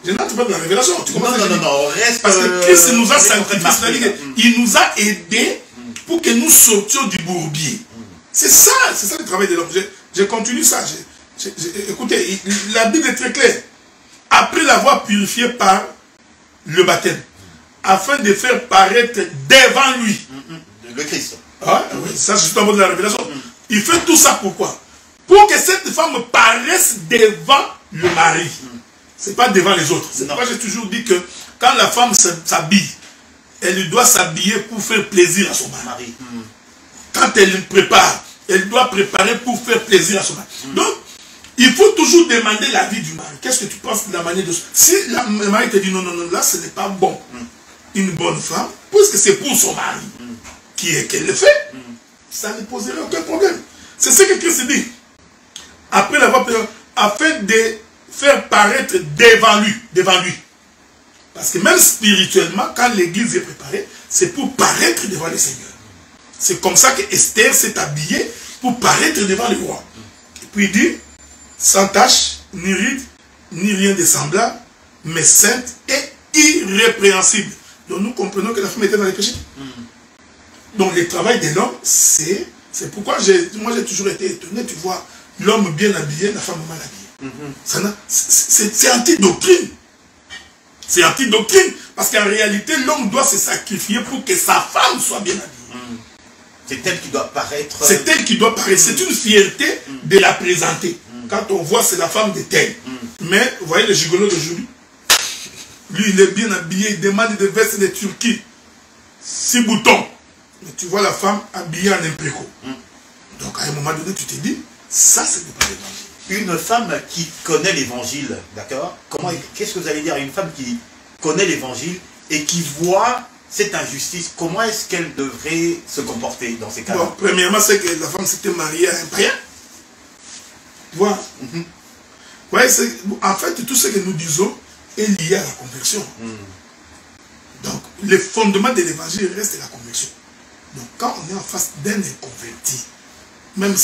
Je n'entre pas dans la révélation. Tu non, reste. Parce que Christ nous a sanctifiés. Il nous a aidés pour que nous sortions du bourbier. C'est ça le travail de l'homme. Je continue ça. Écoutez, la Bible est très claire. Après l'avoir purifié par le baptême, afin de faire paraître devant lui le Christ. Ah, oui, ça c'est tout en mode de la révélation. Il fait tout ça pourquoi? Pour que cette femme paraisse devant le mari. C'est pas devant les autres. C'est pourquoi j'ai toujours dit que quand la femme s'habille, elle doit s'habiller pour faire plaisir à son mari. Quand elle prépare, elle doit préparer pour faire plaisir à son mari. Donc, il faut toujours demander l'avis du mari. Qu'est-ce que tu penses de la manière de... Si le mari te dit non, là ce n'est pas bon. Une bonne femme, puisque c'est pour son mari qu'elle le fait, ça ne poserait aucun problème. C'est ce que Christ dit. Après l'avoir payé, afin de faire paraître devant lui. Parce que même spirituellement, quand l'église est préparée, c'est pour paraître devant le Seigneur. C'est comme ça que Esther s'est habillée pour paraître devant le roi. Et puis il dit, sans tache, ni ride, ni rien de semblable, mais sainte et irrépréhensible. Donc nous comprenons que la femme était dans les péchés. Donc le travail de l'homme, c'est pourquoi moi j'ai toujours été étonné, tu vois, l'homme bien habillé, la femme mal habillée. C'est anti-doctrine. C'est anti-doctrine. Parce qu'en réalité, l'homme doit se sacrifier pour que sa femme soit bien habillée. C'est elle qui doit paraître. C'est elle qui doit paraître. C'est une fierté de la présenter. Quand on voit, c'est la femme de tel. Mais, vous voyez le gigolo d'aujourd'hui. Lui, il est bien habillé, il demande des vestes de Turquie. 6 boutons. Mais tu vois la femme habillée en impréco. Donc, à un moment donné, tu te dis, ça, c'est pas l'évangile. Une femme qui connaît l'évangile, d'accord? Qu'est-ce que vous allez dire à une femme qui connaît l'évangile et qui voit cette injustice? Comment est-ce qu'elle devrait se comporter dans ces cas-là? Bon, premièrement, c'est que la femme s'était mariée à un païen. Tu vois? Ouais, en fait, tout ce que nous disons est lié à la conversion. Donc, le fondement de l'évangile reste la conversion. Donc, quand on est en face d'un inconverti, même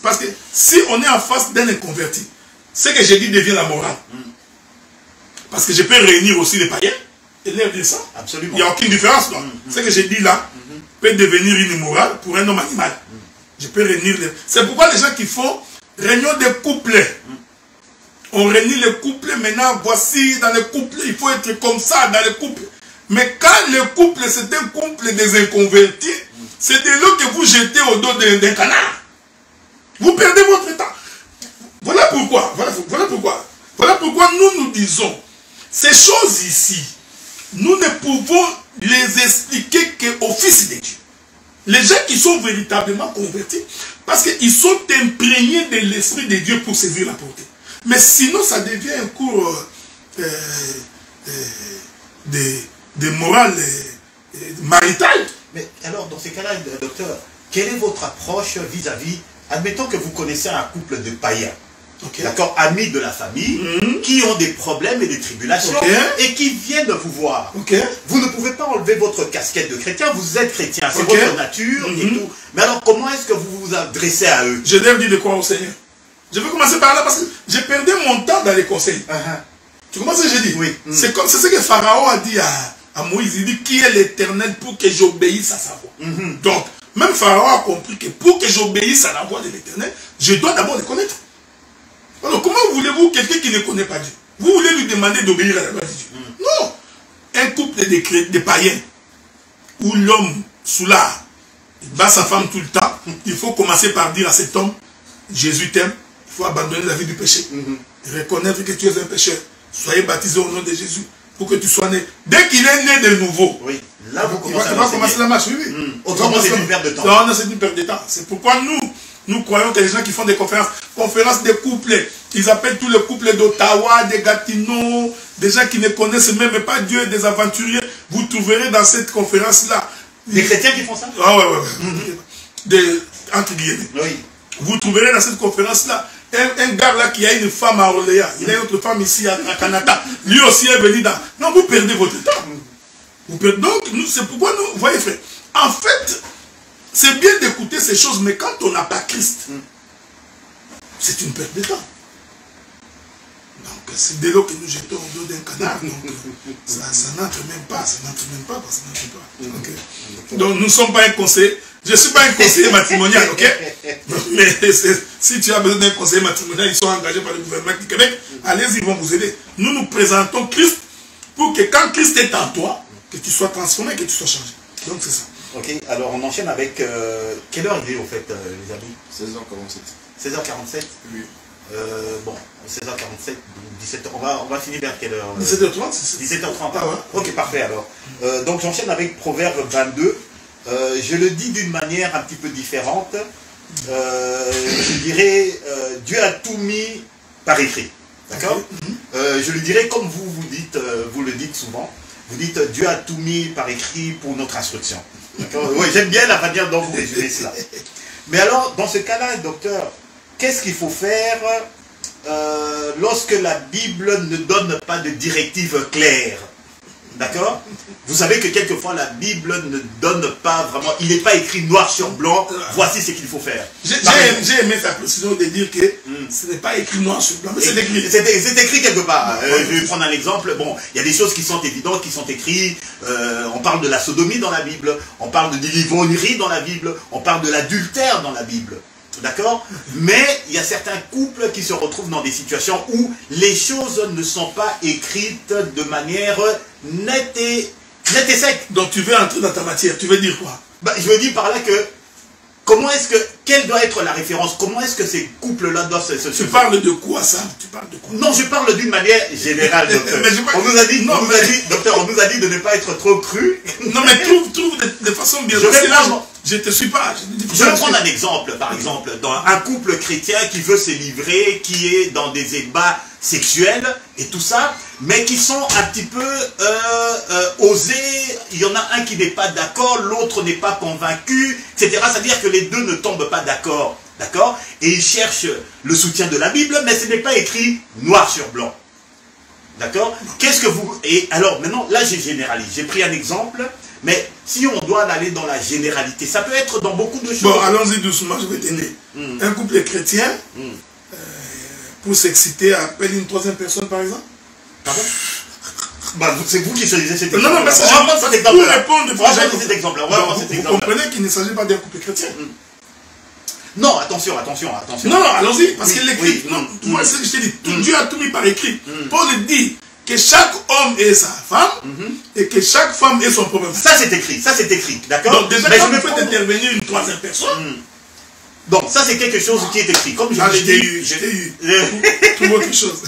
parce que si on est en face d'un inconverti, ce que j'ai dit devient la morale. Parce que je peux réunir aussi les païens et leur dire ça. Absolument. Il n'y a aucune différence. Ce que j'ai dit là peut devenir une morale pour un homme animal. Je peux réunir les... C'est pourquoi les gens qui font réunion de couples, on réunit les couples, maintenant voici dans les couples, il faut être comme ça dans les couples. Mais quand le couple c'est un couple des inconvertis, c'est de l'eau que vous jetez au dos d'un canard. Vous perdez votre temps. Voilà pourquoi nous disons, ces choses ici, nous ne pouvons les expliquer qu'au Fils de Dieu. Les gens qui sont véritablement convertis, parce qu'ils sont imprégnés de l'Esprit de Dieu pour saisir la portée. Mais sinon, ça devient un cours de morale maritale. Mais alors, dans ces cas-là, docteur, quelle est votre approche vis-à-vis, admettons que vous connaissez un couple de païens, d'accord, amis de la famille, qui ont des problèmes et des tribulations, et qui viennent vous voir. Vous ne pouvez pas enlever votre casquette de chrétien, vous êtes chrétien, c'est votre nature et tout. Mais alors, comment est-ce que vous vous adressez à eux? Je leur dis de croire au Seigneur. Je vais commencer par là parce que j'ai perdu mon temps dans les conseils. Tu comprends ce que j'ai dit? Oui. C'est ce que Pharaon a dit à Moïse. Il dit, qui est l'Éternel pour que j'obéisse à sa voix? Donc, même Pharaon a compris que pour que j'obéisse à la voix de l'Éternel, je dois d'abord le connaître. Alors, comment voulez-vous quelqu'un qui ne connaît pas Dieu? Vous voulez lui demander d'obéir à la loi de Dieu? Non. Un couple de païens, où l'homme, soulard, il bat sa femme tout le temps, il faut commencer par dire à cet homme, Jésus t'aime, il faut abandonner la vie du péché. Reconnaître que tu es un pécheur. Soyez baptisé au nom de Jésus, pour que tu sois né. Dès qu'il est né de nouveau, là vous commencez il va commencer la marche, Autrement, c'est une perte de temps. Non, c'est une perte de temps. C'est pourquoi nous croyons que les gens qui font des conférences de couples, ils appellent tous les couples d'Ottawa, de Gatineau, des gens qui ne connaissent même pas Dieu, des aventuriers. Vous trouverez dans cette conférence-là. Des chrétiens qui font ça? Ah ouais. Entre guillemets. Vous trouverez dans cette conférence-là un gars là qui a une femme à Orléans. Il a une autre femme ici à Canada. Lui aussi est venu dans... Non, vous perdez votre temps. Donc, c'est pourquoi nous... Vous voyez, frère, en fait, c'est bien d'écouter ces choses, mais quand on n'a pas Christ, c'est une perte de temps. Donc c'est de l'eau que nous jetons au dos d'un canard. Donc ça n'entre même pas, ça n'entre même pas, ça n'entre pas. Okay. Donc nous ne sommes pas un conseiller. Je ne suis pas un conseiller matrimonial, ok? Mais si tu as besoin d'un conseiller matrimonial, ils sont engagés par le gouvernement du Québec, allez-y, ils vont vous aider. Nous nous présentons Christ pour que quand Christ est en toi, que tu sois transformé, que tu sois changé. Donc c'est ça. Ok, alors on enchaîne avec... quelle heure il est au fait, les amis? 16h47. 16h47? Oui. Bon, 16h47, 17h, on va finir vers quelle heure? 17h30, 17h30. Ah ouais. Ok, parfait alors. Donc j'enchaîne avec Proverbe 22. Je le dis d'une manière un petit peu différente. Je dirais, Dieu a tout mis par écrit. D'accord? Je le dirais comme vous le dites souvent. Vous dites, Dieu a tout mis par écrit pour notre instruction. D'accord? Oui, j'aime bien la manière dont vous résumez cela. Mais alors, dans ce cas-là, docteur, qu'est-ce qu'il faut faire lorsque la Bible ne donne pas de directive claire? D'accord? Vous savez que quelquefois la Bible ne donne pas vraiment, il n'est pas écrit noir sur blanc, voici ce qu'il faut faire. J'ai aimé sa précision de dire que ce n'est pas écrit noir sur blanc, mais c'est écrit. C'est écrit quelque part. Je vais prendre un exemple. Bon, il y a des choses qui sont évidentes, qui sont écrites. On parle de la sodomie dans la Bible, on parle de l'ivrognerie dans la Bible, on parle de l'adultère dans la Bible. D'accord? Mais il y a certains couples qui se retrouvent dans des situations où les choses ne sont pas écrites de manière nette et sec. Donc tu veux entrer dans ta matière, tu veux dire quoi? Je veux dire par là que, quelle doit être la référence? Comment est-ce que ces couples-là doivent se... Tu parles de quoi ça? Tu parles de quoi? Non, je parle d'une manière générale, docteur. On nous a dit, docteur, on nous a dit de ne pas être trop cru. Non, mais trouve de façon bien. Je te suis pas. Je vais prendre un exemple, par exemple, dans un couple chrétien qui veut se livrer, qui est dans des ébats sexuels et tout ça, mais qui sont un petit peu osés. Il y en a un qui n'est pas d'accord, l'autre n'est pas convaincu, etc. C'est-à-dire que les deux ne tombent pas d'accord, d'accord? Et ils cherchent le soutien de la Bible, mais ce n'est pas écrit noir sur blanc. D'accord? Qu'est-ce que vous... Et alors, maintenant, là, j'ai généralisé. J'ai pris un exemple, mais si on doit aller dans la généralité, ça peut être dans beaucoup de choses. Bon, allons-y doucement, je vais t'aider. Un couple chrétien, pour s'exciter, appelle une troisième personne, par exemple? Pardon? C'est vous qui choisissez cet exemple. Non, mais c'est pour répondre, on va prendre cet exemple. Vous comprenez qu'il ne s'agit pas d'un couple chrétien. Non, attention. Non, allons-y, parce qu'il l'écrit. Non, tu vois ce que je t'ai dit. Dieu a tout mis par écrit. Paul dit que chaque homme ait sa femme et que chaque femme ait son propre femme. Ça c'est écrit, d'accord? Donc déjà, quand on peut intervenir une troisième personne. Donc ça c'est quelque chose qui est écrit. Comme je vous l'ai dit. Je t'ai eu. Tout autre chose.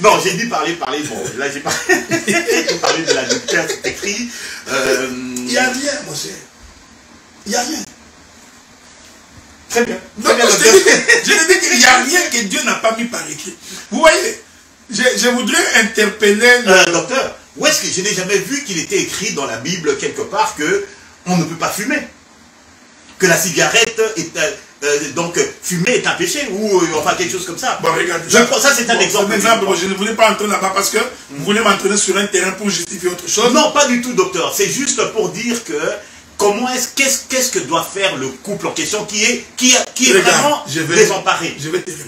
Non, j'ai dit parler. Bon, là j'ai parlé de l'adultère, c'est écrit. Il n'y a rien, mon cher. Il n'y a rien. Très bien. Donc, je te dis qu'il n'y a rien que Dieu n'a pas mis par écrit. Vous voyez, je voudrais interpeller... Docteur, où est-ce que je n'ai jamais vu qu'il était écrit dans la Bible quelque part que on ne peut pas fumer? Que la cigarette est... donc, fumer est un péché ou enfin quelque chose comme ça. Bon, regarde. Ça, c'est un exemple. Je ne voulais pas entrer là-bas parce que vous voulez m'entraîner sur un terrain pour justifier autre chose. Non, pas du tout, docteur. C'est juste pour dire que... Qu'est-ce que doit faire le couple en question qui est vraiment désemparé?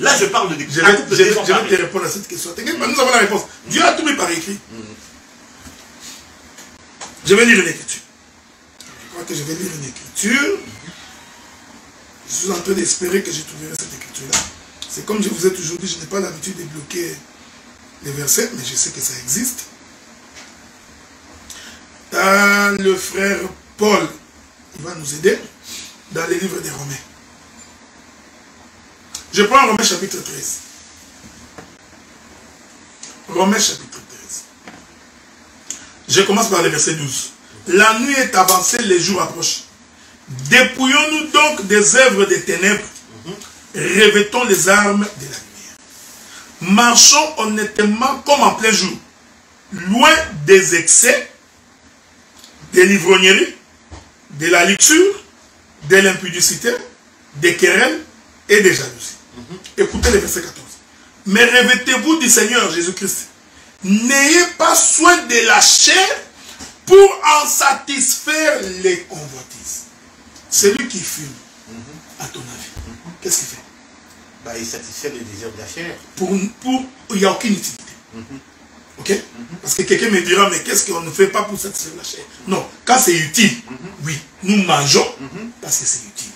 Là, je parle de je vais te répondre à cette question. Nous avons la réponse. Dieu a tout mis par écrit. Je vais lire une écriture. Je crois que je vais lire une écriture. Je suis en train d'espérer que je trouverai cette écriture-là. C'est comme je vous ai toujours dit, je n'ai pas l'habitude de bloquer les versets, mais je sais que ça existe. Le frère Paul, il va nous aider dans les livres des Romains. Je prends Romains chapitre 13. Romains chapitre 13. Je commence par le verset 12. La nuit est avancée, les jours approchent. Dépouillons-nous donc des œuvres des ténèbres. Revêtons les armes de la lumière. Marchons honnêtement comme en plein jour. Loin des excès, des livrogneries, de la luxure, de l'impudicité, des querelles et des jalousies. Écoutez le verset 14. Mais revêtez-vous du Seigneur Jésus-Christ. N'ayez pas soin de la chair pour en satisfaire les convoitises. Celui qui fume, à ton avis, qu'est-ce qu'il fait? Bah, il satisfait les désirs de la chair. Il n'y a aucune utilité. Ok? Parce que quelqu'un me dira, mais qu'est-ce qu'on ne fait pas pour satisfaire la chair? Non, quand c'est utile, oui, nous mangeons parce que c'est utile.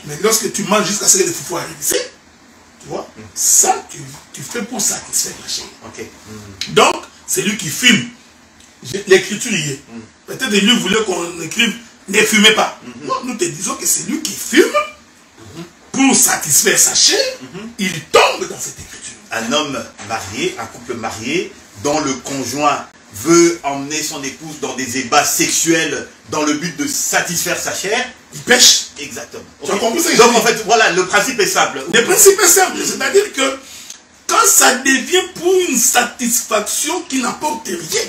Mais lorsque tu manges jusqu'à ce que les foufous arrivent ici, tu vois, ça, tu fais pour satisfaire la chair. Ok. Donc, c'est lui qui fume. L'écriture y est. Peut-être lui voulait qu'on écrive ne fumez pas. Non, nous te disons que c'est lui qui fume pour satisfaire sa chair. Il tombe dans cette écriture. Un homme marié, un couple marié, dont le conjoint veut emmener son épouse dans des ébats sexuels dans le but de satisfaire sa chair, il pêche. Exactement. Tu as compris ça? Donc en fait, voilà, le principe est simple. Le principe est simple, c'est-à-dire que quand ça devient pour une satisfaction qui n'apporte rien,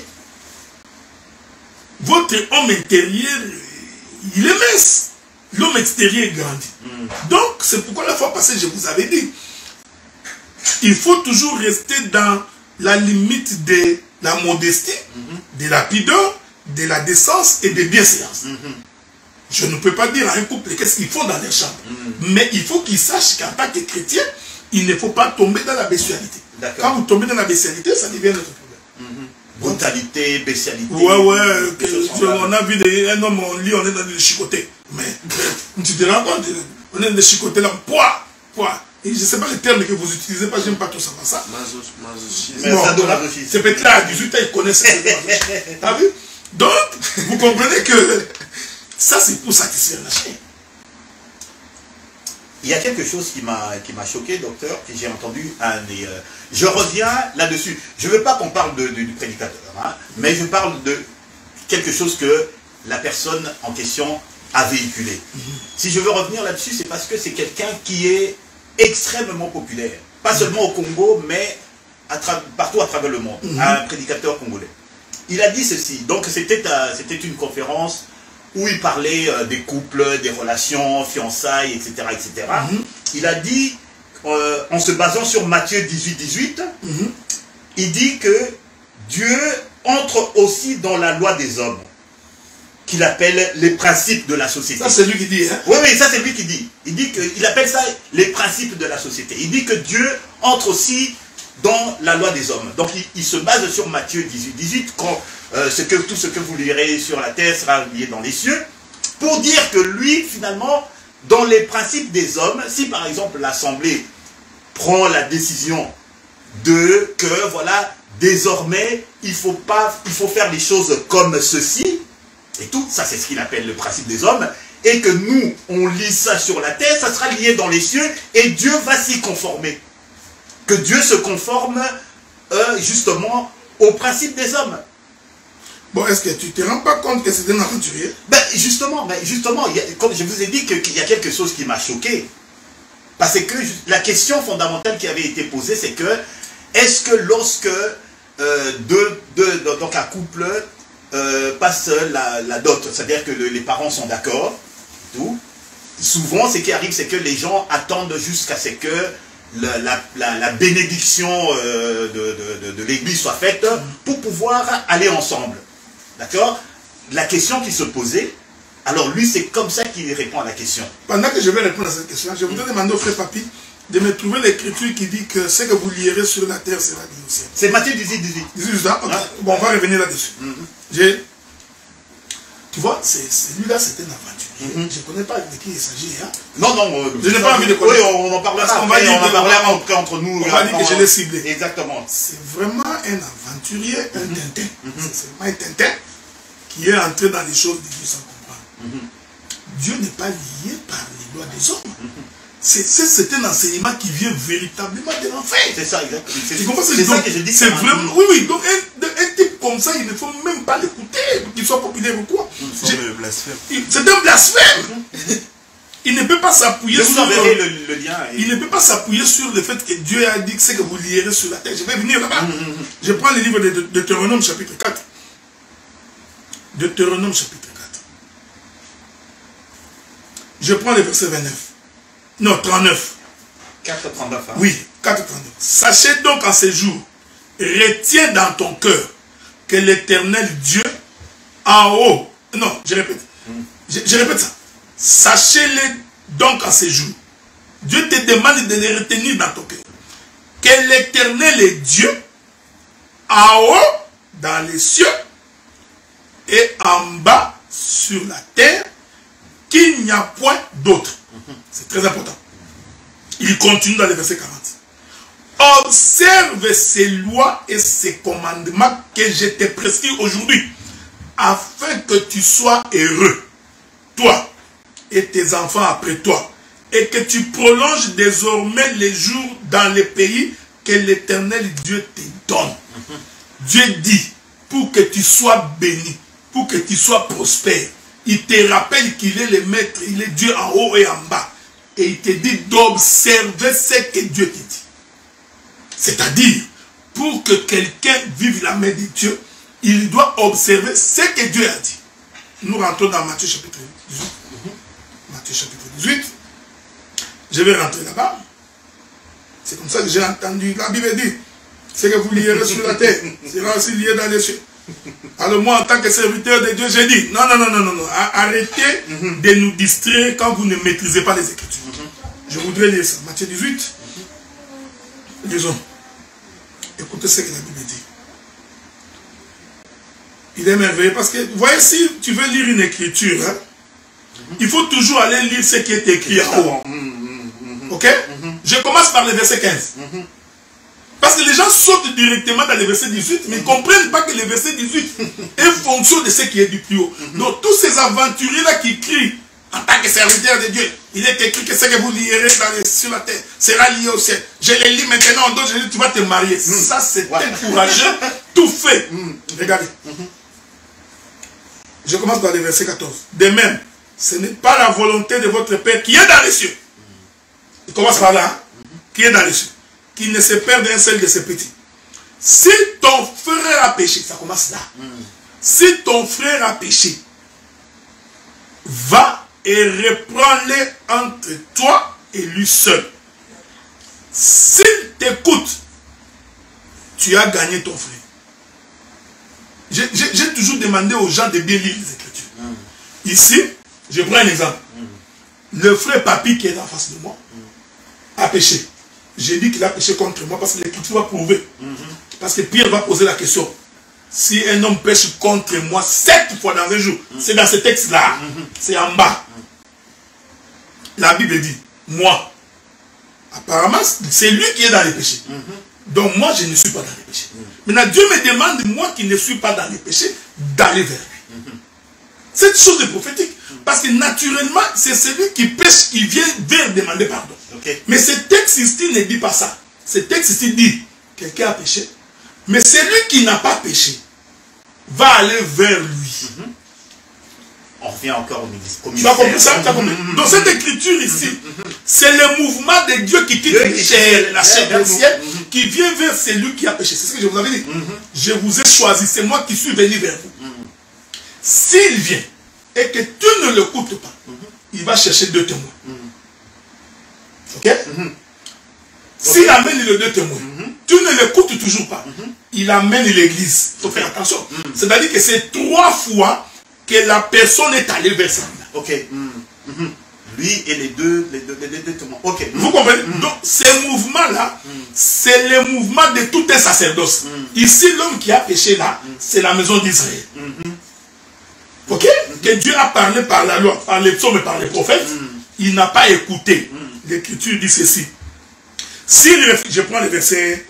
votre homme intérieur, il est mince. L'homme extérieur grandit. Donc, c'est pourquoi la fois passée, je vous avais dit, il faut toujours rester dans la limite de la modestie, de la pudeur, de la décence et de bienséance. Je ne peux pas dire à un couple qu'est-ce qu'ils font dans les chambres. Mais il faut qu'ils sachent qu'en tant que chrétien, il ne faut pas tomber dans la bestialité. Quand vous tombez dans la bestialité, ça devient notre problème. Brutalité, bestialité. On a vu un homme en lit, on est dans le chicoté. Mais tu te rends compte, on est dans le chicoté là, poids. Et je ne sais pas le terme que vous utilisez, pas, j'aime pas tout ça. C'est peut-être là, à 18 ans, ils connaissent ça. T'as vu? Donc, vous comprenez que ça, c'est pour satisfaire la chair. Il y a quelque chose qui m'a choqué, docteur, que j'ai entendu. Je reviens là-dessus. Je ne veux pas qu'on parle du prédicateur, hein, mais je parle de quelque chose que la personne en question a véhiculé. Si je veux revenir là-dessus, c'est parce que c'est quelqu'un qui est extrêmement populaire. Pas seulement au Congo, mais partout à travers le monde. Un prédicateur congolais. Il a dit ceci. Donc c'était une conférence où il parlait des couples, des relations, fiançailles, etc. etc. Il a dit, en se basant sur Matthieu 18, il dit que Dieu entre aussi dans la loi des hommes, qu'il appelle les principes de la société. Ça, c'est lui qui dit, hein? Oui, ça c'est lui qui dit. Il dit qu'il appelle ça les principes de la société. Il dit que Dieu entre aussi dans la loi des hommes. Donc il se base sur Matthieu 18, quand tout ce que vous lirez sur la terre sera lié dans les cieux, pour dire que lui, finalement, dans les principes des hommes, si par exemple l'Assemblée prend la décision que, voilà, désormais, il faut faire les choses comme ceci, et tout, ça c'est ce qu'il appelle le principe des hommes, et que nous, on lit ça sur la terre, ça sera lié dans les cieux, et Dieu va s'y conformer. Que Dieu se conforme justement aux principes des hommes. Bon, est-ce que tu ne te rends pas compte que c'est un aventurier? Justement, comme je vous ai dit qu'il y a quelque chose qui m'a choqué. Parce que la question fondamentale qui avait été posée, c'est que, est-ce que lorsque donc un couple passe la dot, c'est-à-dire que les parents sont d'accord, tout, souvent ce qui arrive, c'est que les gens attendent jusqu'à ce que la bénédiction de l'église soit faite pour pouvoir aller ensemble. D'accord? La question qui se posait, alors lui c'est comme ça qu'il répond à la question. Pendant que je vais répondre à cette question, je voudrais demander au frère Papi de me trouver l'écriture qui dit que ce que vous lierez sur la terre sera dit au ciel. C'est Matthieu 18. 18, hein? Okay. Bon, on va revenir là-dessus. Tu vois, celui-là c'est un aventurier. Je ne connais pas de qui il s'agit. Hein? Non, je n'ai pas envie de connaître. Oui, on en parlera après, on en parlera après entre nous. On va dire que je l'ai ciblé. Exactement. C'est vraiment un aventurier, un Tintin. C'est vraiment un Tintin qui est entré dans les choses de Dieu sans comprendre. Dieu n'est pas lié par les lois des hommes. C'est un enseignement qui vient véritablement de l'enfer. C'est ça, exactement. Tu comprends? C'est ça que je dis. C'est vraiment. Oui, donc un type comme ça, il ne faut même pas l'écouter pour qu'il soit populaire ou quoi. C'est un blasphème. C'est un blasphème. Il ne peut pas s'appuyer sur le lien. Il ne peut pas s'appuyer sur le fait que Dieu a dit que c'est que vous lierez sur la terre. Je vais venir là-bas. Je prends le livre de Deutéronome chapitre 4. Deutéronome chapitre 4. Je prends le verset 29. Non, 39. 4,39. Hein. Oui, 4,39. Sachez donc en ces jours, retiens dans ton cœur que l'Éternel Dieu en haut. Non, je répète. Je répète ça. Sachez-le donc en ces jours. Dieu te demande de les retenir dans ton cœur. Que l'Éternel est Dieu, en haut, dans les cieux, et en bas, sur la terre, qu'il n'y a point d'autre. C'est très important. Il continue dans le verset 40. Observe ces lois et ces commandements que je t'ai prescrits aujourd'hui, afin que tu sois heureux, toi et tes enfants après toi, et que tu prolonges désormais les jours dans le pays que l'Éternel Dieu te donne. Dieu dit, pour que tu sois béni, pour que tu sois prospère. Il te rappelle qu'il est le maître, il est Dieu en haut et en bas. Et il te dit d'observer ce que Dieu te dit. C'est-à-dire, pour que quelqu'un vive la main de Dieu, il doit observer ce que Dieu a dit. Nous rentrons dans Matthieu chapitre 18. Matthieu chapitre 18. Je vais rentrer là-bas. C'est comme ça que j'ai entendu. La Bible dit, ce que vous lirez sur la terre sera aussi lié dans les cieux. Alors moi, en tant que serviteur de Dieu, j'ai dit, non, arrêtez de nous distraire quand vous ne maîtrisez pas les Écritures. Je voudrais lire ça. Matthieu 18. Lisons. Écoutez ce que la Bible dit. Il est merveilleux parce que, vous voyez, si tu veux lire une écriture, hein, il faut toujours aller lire ce qui est écrit en haut. Ok? Je commence par le verset 15. Parce que les gens sautent directement dans le verset 18, mais ils ne comprennent pas que le verset 18 est fonction de ce qui est du plus haut. Donc, tous ces aventuriers-là qui crient, en tant que serviteur de Dieu, il est écrit que ce que vous lirez sur la terre sera lié au ciel. Je les lis maintenant, donc je dis, tu vas te marier. Ça, c'est encourageant, tout fait. Regardez. Je commence par le verset 14. De même, ce n'est pas la volonté de votre Père qui est dans les cieux. Il commence par là, hein, qui est dans les cieux. Qui ne se perd d'un seul de ses petits. Si ton frère a péché, ça commence là. Si ton frère a péché, va et reprends-le entre toi et lui seul. S'il t'écoute, tu as gagné ton frère. J'ai toujours demandé aux gens de bien lire les Écritures. Ici, je prends un exemple. Le frère Papi qui est en face de moi a péché. J'ai dit qu'il a péché contre moi parce que l'Écriture va prouver. Parce que Pierre va poser la question. Si un homme pêche contre moi 7 fois dans un jour, c'est dans ce texte-là. C'est en bas. La Bible dit, moi, apparemment, c'est lui qui est dans les péchés. Donc moi, je ne suis pas dans les péchés. Maintenant, Dieu me demande, moi qui ne suis pas dans les péchés, d'aller vers lui. Cette chose est prophétique. Parce que naturellement, c'est celui qui pêche qui vient vers demander pardon. Mais ce texte ici ne dit pas ça. Ce texte ici dit, quelqu'un a péché, mais celui qui n'a pas péché va aller vers lui. On revient encore au ministère. Tu as compris ça? Dans cette écriture ici, c'est le mouvement de Dieu qui quitte la chair du ciel, qui vient vers celui qui a péché. C'est ce que je vous avais dit. Je vous ai choisi, c'est moi qui suis venu vers vous. S'il vient et que tu ne l'écoutes pas, il va chercher 2 témoins. Ok? S'il amène les 2 témoins, tu ne l'écoutes toujours pas, il amène l'église. Il faut faire attention. C'est-à-dire que c'est 3 fois que la personne est allée vers ça. Ok. Lui et les deux témoins. Ok. Vous comprenez? Donc, ce mouvement-là, c'est le mouvement de tout un sacerdoce. Ici, l'homme qui a péché là, c'est la maison d'Israël. Ok? Que Dieu a parlé par la loi, par les psaumes et par les prophètes, il n'a pas écouté. L'Écriture dit ceci. Je prends le verset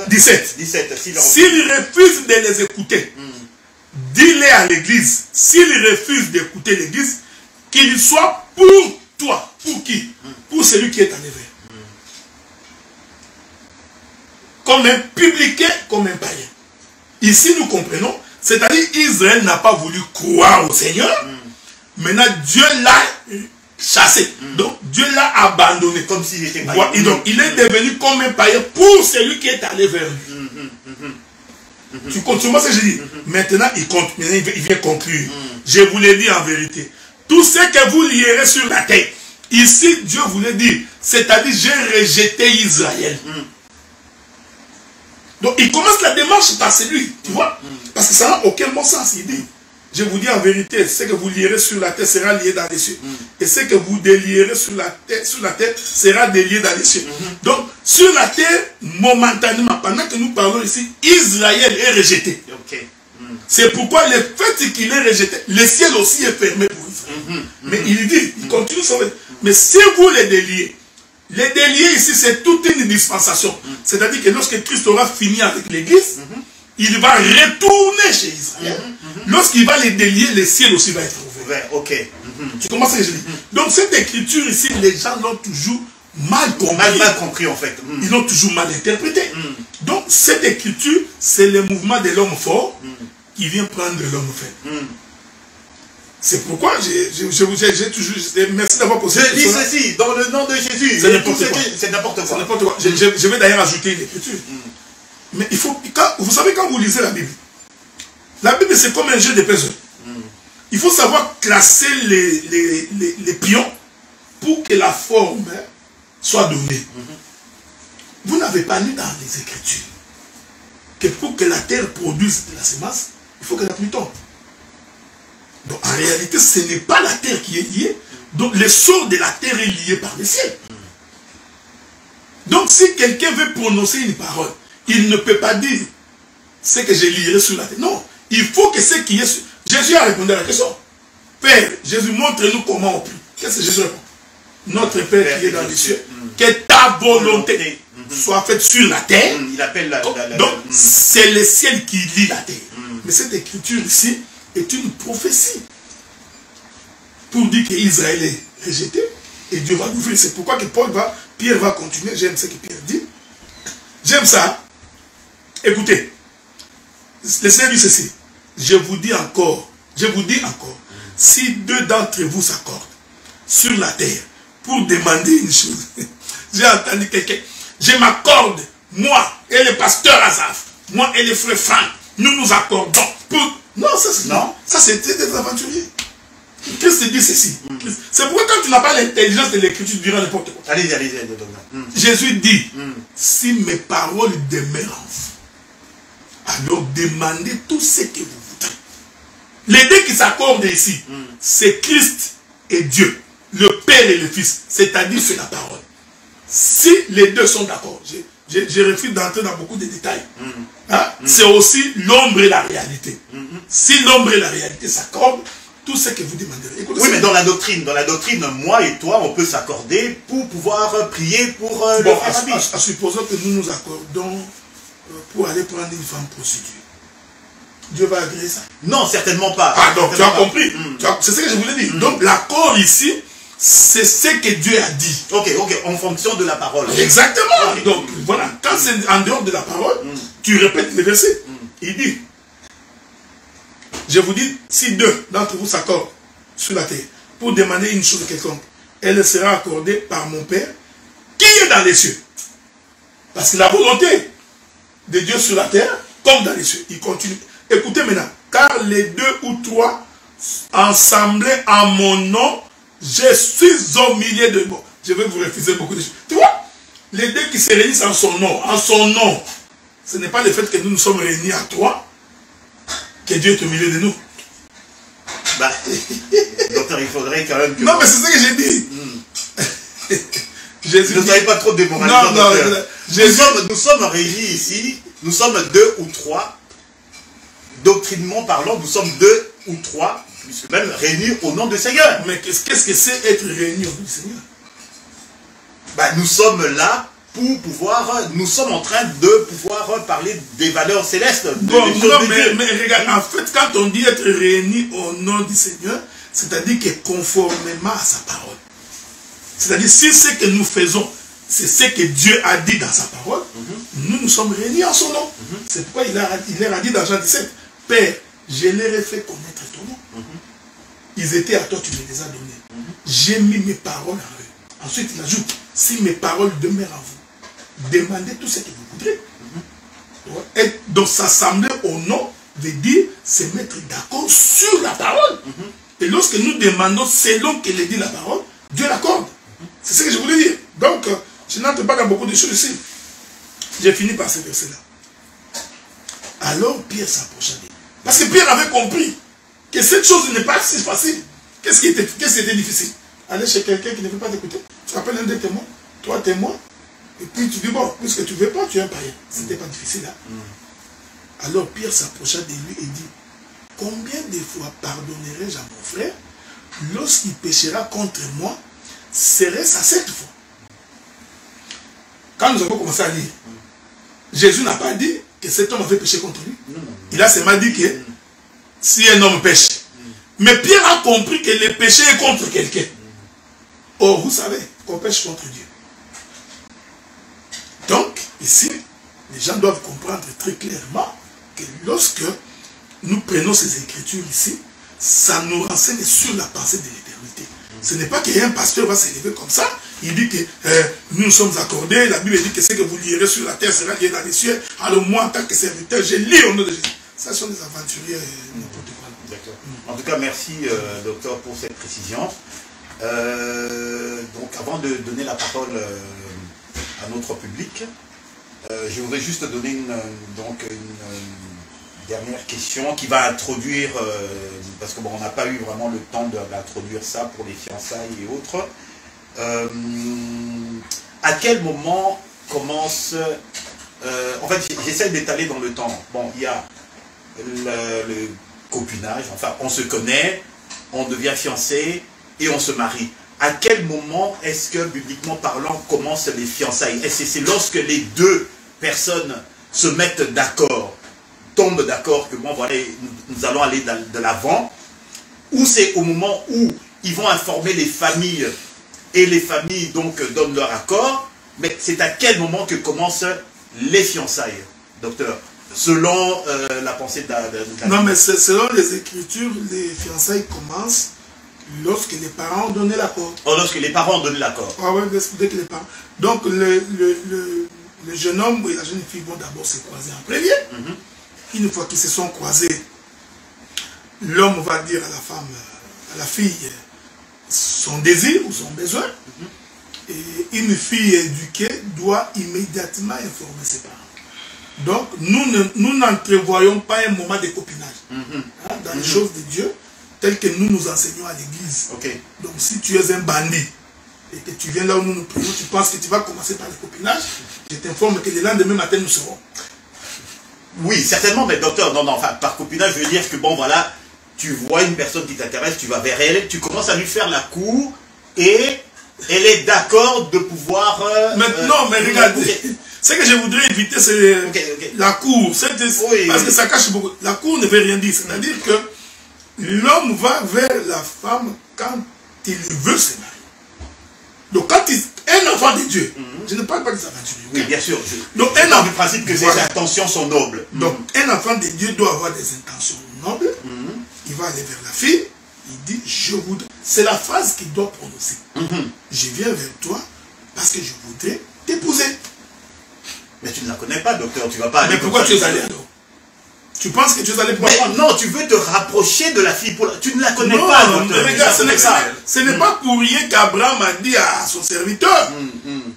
17. S'il refuse de les écouter, dis-le à l'église. S'il refuse d'écouter l'église, qu'il soit pour toi. Pour qui? Pour celui qui est en éveil. Comme un publicain, comme un païen. Ici, nous comprenons, c'est-à-dire Israël n'a pas voulu croire au Seigneur. Maintenant, Dieu l'a chassé. Donc, Dieu l'a abandonné. Comme s'il était païen. Et donc, il est devenu comme un païen pour celui qui est allé vers lui. Tu comprends ce que je dis? Maintenant, il vient conclure. Je vous l'ai dit en vérité. Tout ce que vous lirez sur la terre, ici, Dieu voulait dire, c'est-à-dire, j'ai rejeté Israël. Donc, il commence la démarche par celui, tu vois? Parce que ça n'a aucun bon sens. Il dit, Je vous dis en vérité, ce que vous lierez sur la terre sera lié dans les cieux. Et ce que vous délierez sur la terre sera délié dans les cieux. Donc, sur la terre, momentanément, pendant que nous parlons ici, Israël est rejeté. C'est pourquoi le fait qu'il est rejeté, le ciel aussi est fermé pour Israël. Mais il dit, il continue son... Mais si vous les déliez ici, c'est toute une dispensation. C'est-à-dire que lorsque Christ aura fini avec l'église, il va retourner chez Israël. Lorsqu'il va les délier, le ciel aussi va être ouvert. Tu comprends ce que je dis? Donc cette écriture ici, les gens l'ont toujours mal compris. Mal compris en fait. Ils l'ont toujours mal interprété. Donc cette écriture, c'est le mouvement de l'homme fort qui vient prendre l'homme faible. C'est pourquoi j'ai toujours... Merci d'avoir posé cette question. Je dis ceci, dans le nom de Jésus. C'est n'importe quoi. C'est n'importe quoi. N'importe quoi. Je vais d'ailleurs ajouter une écriture. Mais il faut... vous savez, quand vous lisez la Bible c'est comme un jeu de puzzle. Il faut savoir classer les pions pour que la forme soit donnée. Vous n'avez pas lu dans les Écritures que pour que la terre produise de la semence, il faut que la pluie tombe. Donc en réalité, ce n'est pas la terre qui est liée. Donc le sort de la terre est lié par le ciel. Donc si quelqu'un veut prononcer une parole, il ne peut pas dire ce que je lirai sur la terre. Non, il faut que ce qui est sur... Jésus a répondu à la question. Père, Jésus, montre-nous comment on prie. Qu'est-ce que Jésus répond? Notre Père qui est dans les cieux, que ta volonté soit faite sur la terre. Il appelle donc, c'est le ciel qui lit la terre. Mais cette écriture ici est une prophétie pour dire qu'Israël est rejeté et Dieu va l'ouvrir. C'est pourquoi que Pierre va continuer. J'aime ce que Pierre dit. J'aime ça. Écoutez, le Seigneur dit ceci. Je vous dis encore, si deux d'entre vous s'accordent sur la terre pour demander une chose, j'ai entendu quelqu'un, je m'accorde, moi et le pasteur Azaf, moi et le frère Franck, nous nous accordons pour... Non, ça c'est des aventuriers. Qu'est-ce que dit ceci? C'est pourquoi quand tu n'as pas l'intelligence de l'écriture, tu diras n'importe quoi. Allez. Jésus dit, si mes paroles demeurent en vous, alors demandez tout ce que vous voudrez. Les deux qui s'accordent ici, c'est Christ et Dieu, le Père et le Fils, c'est-à-dire c'est la parole. Si les deux sont d'accord, je refuse d'entrer dans beaucoup de détails. C'est aussi l'ombre et la réalité. Si l'ombre et la réalité s'accordent, tout ce que vous demanderez. Écoutez, oui, mais dans la doctrine, moi et toi, on peut s'accorder pour pouvoir prier pour le frère Abi. Supposons que nous nous accordons pour aller prendre une femme prostituée. Dieu va agréer ça? Non, certainement pas. Ah, donc tu as compris. C'est ce que je voulais dire. Donc l'accord ici, c'est ce que Dieu a dit. Ok, en fonction de la parole. Exactement. Donc voilà, quand c'est en dehors de la parole, tu répètes les versets. Il dit, je vous dis, si deux d'entre vous s'accordent sur la terre pour demander une chose quelconque, elle sera accordée par mon Père qui est dans les cieux. Parce que la volonté de Dieu sur la terre, comme dans les cieux, il continue. Écoutez maintenant, car les deux ou trois ensemblés en mon nom, je suis au milieu de vous. Je vais vous refuser beaucoup de choses. Tu vois, les deux qui se réunissent en son nom, ce n'est pas le fait que nous nous sommes réunis à trois, que Dieu est au milieu de nous. Docteur, il faudrait quand même que... Non, mais c'est ce que j'ai dit. Jésus ne soyez pas trop démoralisant, docteur. Nous sommes réunis ici, nous sommes deux ou trois, doctrinement parlant, nous sommes deux ou trois, puisque même réunis au nom du Seigneur. Mais qu'est-ce que c'est être réunis au nom du Seigneur? Nous sommes là pour pouvoir, nous sommes en train de pouvoir parler des valeurs célestes. Mais regarde, en fait, quand on dit être réunis au nom du Seigneur, c'est-à-dire que conformément à sa parole. C'est-à-dire, si ce que nous faisons, c'est ce que Dieu a dit dans sa parole, nous sommes réunis en son nom. C'est pourquoi il leur a dit dans Jean 17, Père, je leur ai fait connaître ton nom. Ils étaient à toi, tu me les as donnés. J'ai mis mes paroles en eux. Ensuite, il ajoute, si mes paroles demeurent en vous, demandez tout ce que vous voudrez. Et donc s'assembler au nom veut dire se mettre d'accord sur la parole. Et lorsque nous demandons selon que le dit la parole, Dieu l'accorde. C'est ce que je voulais dire. Donc, je n'entre pas dans beaucoup de choses ici. J'ai fini par ce verset-là. Alors Pierre s'approcha d'eux. Parce que Pierre avait compris que cette chose n'est pas si facile. Qu'est-ce qui était difficile? Aller chez quelqu'un qui ne veut pas t'écouter. Tu appelles un des témoins, toi témoin, et puis tu dis, bon, puisque tu ne veux pas, tu es un païen. C'était pas difficile là. Alors Pierre s'approcha de lui et dit, combien de fois pardonnerai-je à mon frère lorsqu'il péchera contre moi? Serait-ce à 7 fois? Quand nous avons commencé à lire, Jésus n'a pas dit que cet homme avait péché contre lui. Il a seulement dit que si un homme pêche. Mais Pierre a compris que le péché est contre quelqu'un. Or, vous savez qu'on pêche contre Dieu. Donc, ici, les gens doivent comprendre très clairement que lorsque nous prenons ces écritures ici, ça nous renseigne sur la pensée de l'éternité. Ce n'est pas qu'un pasteur va s'élever comme ça, il dit que nous sommes accordés, la Bible dit que ce que vous lirez sur la terre sera lié dans les cieux, alors moi en tant que serviteur, je lis au nom de Jésus. Ça sont des aventuriers, n'importe quoi. D'accord. En tout cas, merci docteur pour cette précision. Donc avant de donner la parole à notre public, je voudrais juste donner une dernière question qui va introduire, parce que bon, on n'a pas eu vraiment le temps d'introduire ça pour les fiançailles et autres. À quel moment commence... en fait, j'essaie d'étaler dans le temps. Bon, il y a le copinage, enfin, on se connaît, on devient fiancé et on se marie. À quel moment est-ce que, bibliquement parlant, commencent les fiançailles? Est-ce que c'est lorsque les deux personnes se mettent d'accord, tombent d'accord que bon, voilà, nous allons aller de l'avant, ou c'est au moment où ils vont informer les familles et les familles donc donnent leur accord? Mais c'est à quel moment que commencent les fiançailles, docteur, selon la pensée de Non, mais selon les Écritures, les fiançailles commencent lorsque les parents ont donné l'accord. Oh, lorsque les parents ont donné l'accord. Ah ouais, dès que les parents. Donc le jeune homme et la jeune fille vont d'abord se croiser en premier. Une fois qu'ils se sont croisés, l'homme va dire à la femme, à la fille, son désir ou son besoin. Et une fille éduquée doit immédiatement informer ses parents. Donc, nous n'entrevoyons pas un moment de copinage dans les choses de Dieu, tel que nous nous enseignons à l'église. Donc, si tu es un bandit et que tu viens là où nous nous prions, tu penses que tu vas commencer par le copinage, je t'informe que le lendemain matin, nous serons. Oui, certainement, mais docteur, non, enfin, par copinage, je veux dire que, bon, voilà, tu vois une personne qui t'intéresse, tu vas vers elle, tu commences à lui faire la cour, et elle est d'accord de pouvoir... non, mais regardez, ce que je voudrais éviter, c'est la cour, parce que ça cache beaucoup. La cour ne veut rien dire, c'est-à-dire que l'homme va vers la femme quand il veut se marier. Donc, quand un enfant de Dieu, je ne parle pas des aventuriers. Oui, bien sûr. Donc, le principe que ses intentions sont nobles. Donc, un enfant de Dieu doit avoir des intentions nobles. Il va aller vers la fille. Il dit, je voudrais. C'est la phrase qu'il doit prononcer. Je viens vers toi parce que je voudrais t'épouser. Mais tu ne la connais pas, docteur. Tu vas pas aller. Mais pourquoi tu es allé alors? Tu penses que tu es allé pour moi? Non, tu veux te rapprocher de la fille. Tu ne la connais non, pas, docteur. Mais regarde, ce n'est pas pour rien qu'Abraham a dit à son serviteur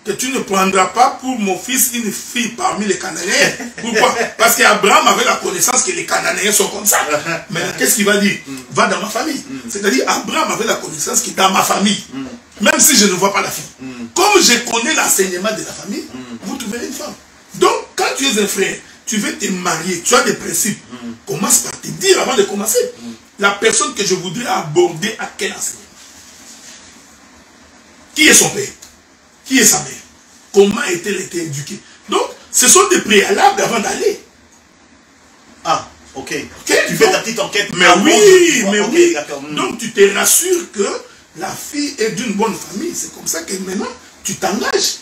que tu ne prendras pas pour mon fils une fille parmi les Cananéens. Pourquoi? Parce qu'Abraham avait la connaissance que les Cananéens sont comme ça. Mais qu'est-ce qu'il va dire? Va dans ma famille. C'est-à-dire, Abraham avait la connaissance que dans ma famille, même si je ne vois pas la fille, comme je connais l'enseignement de la famille, vous trouverez une femme. Donc, quand tu es un frère, tu veux te marier, tu as des principes, commence par te dire avant de commencer. La personne que je voudrais aborder à quel enseignement? Qui est son père? Qui est sa mère? Comment a-t-elle été éduquée? Donc, ce sont des préalables avant d'aller. Ah, ok. Tu fais ta petite enquête. Mais oui, mais oui. Donc, tu te rassures que la fille est d'une bonne famille. C'est comme ça que maintenant, tu t'engages.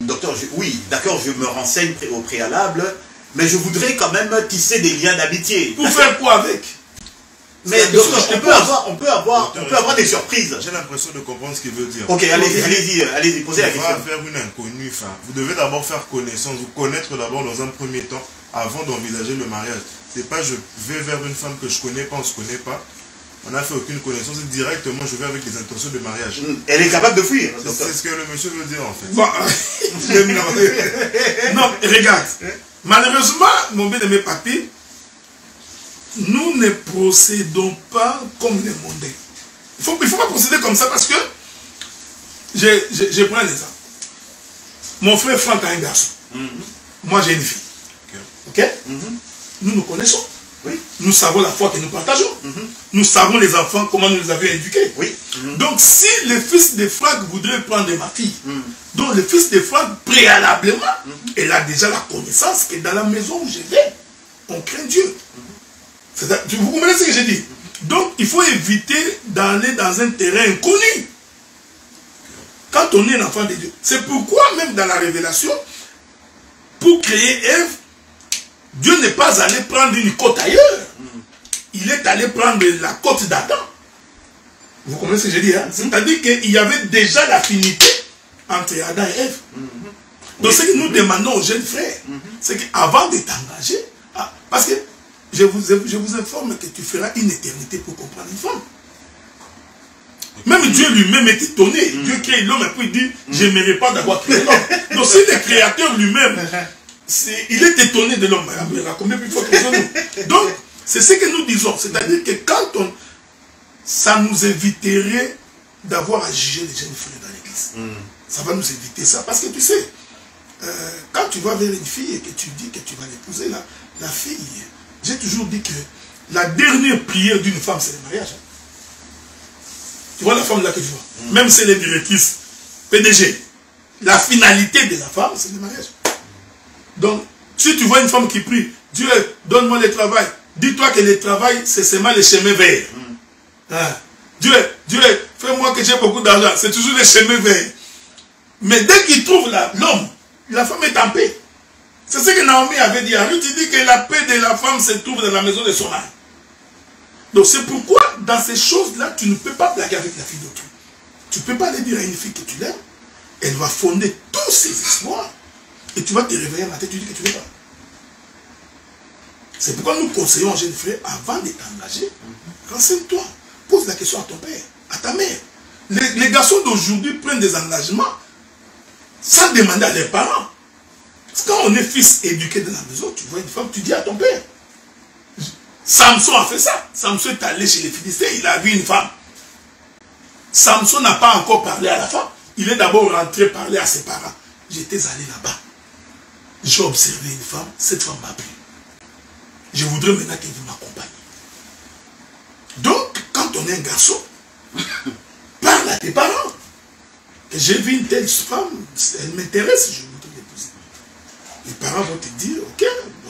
Docteur, oui, d'accord, je me renseigne au préalable, mais je voudrais quand même tisser des liens d'amitié. Pour faire quoi avec? Mais docteur, on peut avoir des surprises. J'ai l'impression de comprendre ce qu'il veut dire. Ok, allez-y, posez la question. Faire une inconnue, vous devez d'abord faire connaissance, vous connaître d'abord dans un premier temps, avant d'envisager le mariage. C'est pas je vais vers une femme que je connais pas, on se connaît pas. On n'a fait aucune connaissance, directement je vais avec des intentions de mariage. Elle est capable de fuir. C'est ce que le monsieur veut dire en fait. Bon, non, regarde. Malheureusement, mon bien-aimé papy, nous ne procédons pas comme les mondains. Il ne faut pas procéder comme ça parce que, je prends un exemple. Mon frère Franck a un garçon. Moi, j'ai une fille. Ok? Nous nous connaissons. Oui. Nous savons la foi que nous partageons. Nous savons les enfants, comment nous les avions éduqués. Oui. Donc, si le fils de Franck voudrait prendre ma fille, donc le fils de Franck, préalablement, il a déjà la connaissance que dans la maison où je vais, on craint Dieu. Vous comprenez ce que j'ai dit? Donc, il faut éviter d'aller dans un terrain inconnu. Quand on est un enfant de Dieu. C'est pourquoi, même dans la révélation, pour créer Ève, Dieu n'est pas allé prendre une côte ailleurs. Il est allé prendre la côte d'Adam. Vous comprenez ce que je dis, hein? C'est-à-dire qu'il y avait déjà l'affinité entre Adam et Ève. Donc ce que nous demandons aux jeunes frères, c'est qu'avant de t'engager, parce que je vous informe que tu feras une éternité pour comprendre une femme. Même Dieu lui-même est étonné. Dieu crée l'homme et puis il dit, je n'aimerais pas d'avoir créé l'homme. Donc si le créateur lui-même, il est étonné de l'homme. Donc, c'est ce que nous disons. C'est-à-dire que quand ça nous éviterait d'avoir à juger les jeunes frères dans l'église. Ça va nous éviter ça. Parce que tu sais, quand tu vas vers une fille et que tu dis que tu vas l'épouser, la fille, j'ai toujours dit que la dernière prière d'une femme, c'est le mariage. Tu vois la femme là que tu vois. Même si elle est directrice, PDG, la finalité de la femme, c'est le mariage. Donc, si tu vois une femme qui prie, Dieu, donne-moi le travail. Dis-toi que le travail, c'est seulement le chemin vert. Dieu, fais-moi que j'ai beaucoup d'argent. C'est toujours le chemin vert. Mais dès qu'il trouve l'homme, la femme est en paix. C'est ce que Naomi avait dit. Ruth, il dit que la paix de la femme se trouve dans la maison de son mari. Donc c'est pourquoi, dans ces choses-là, tu ne peux pas blaguer avec la fille d'autrui. Tu ne peux pas aller dire à une fille que tu l'aimes. Elle va fonder tous ses espoirs. Et tu vas te réveiller un matin, tu dis que tu ne veux pas. C'est pourquoi nous conseillons, jeunes frères, avant de t'engager, renseigne-toi. Pose la question à ton père, à ta mère. Les garçons d'aujourd'hui prennent des engagements sans demander à leurs parents. Parce que quand on est fils éduqué dans la maison, tu vois une femme, tu dis à ton père. Samson a fait ça. Samson est allé chez les Philistins, il a vu une femme. Samson n'a pas encore parlé à la femme. Il est d'abord rentré parler à ses parents. J'étais allé là-bas. J'ai observé une femme, cette femme m'a plu. Je voudrais maintenant que vous m'accompagniez. Donc, quand on est un garçon, parle à tes parents. Que j'ai vu une telle femme, elle m'intéresse, je voudrais l'épouser. Les parents vont te dire, ok,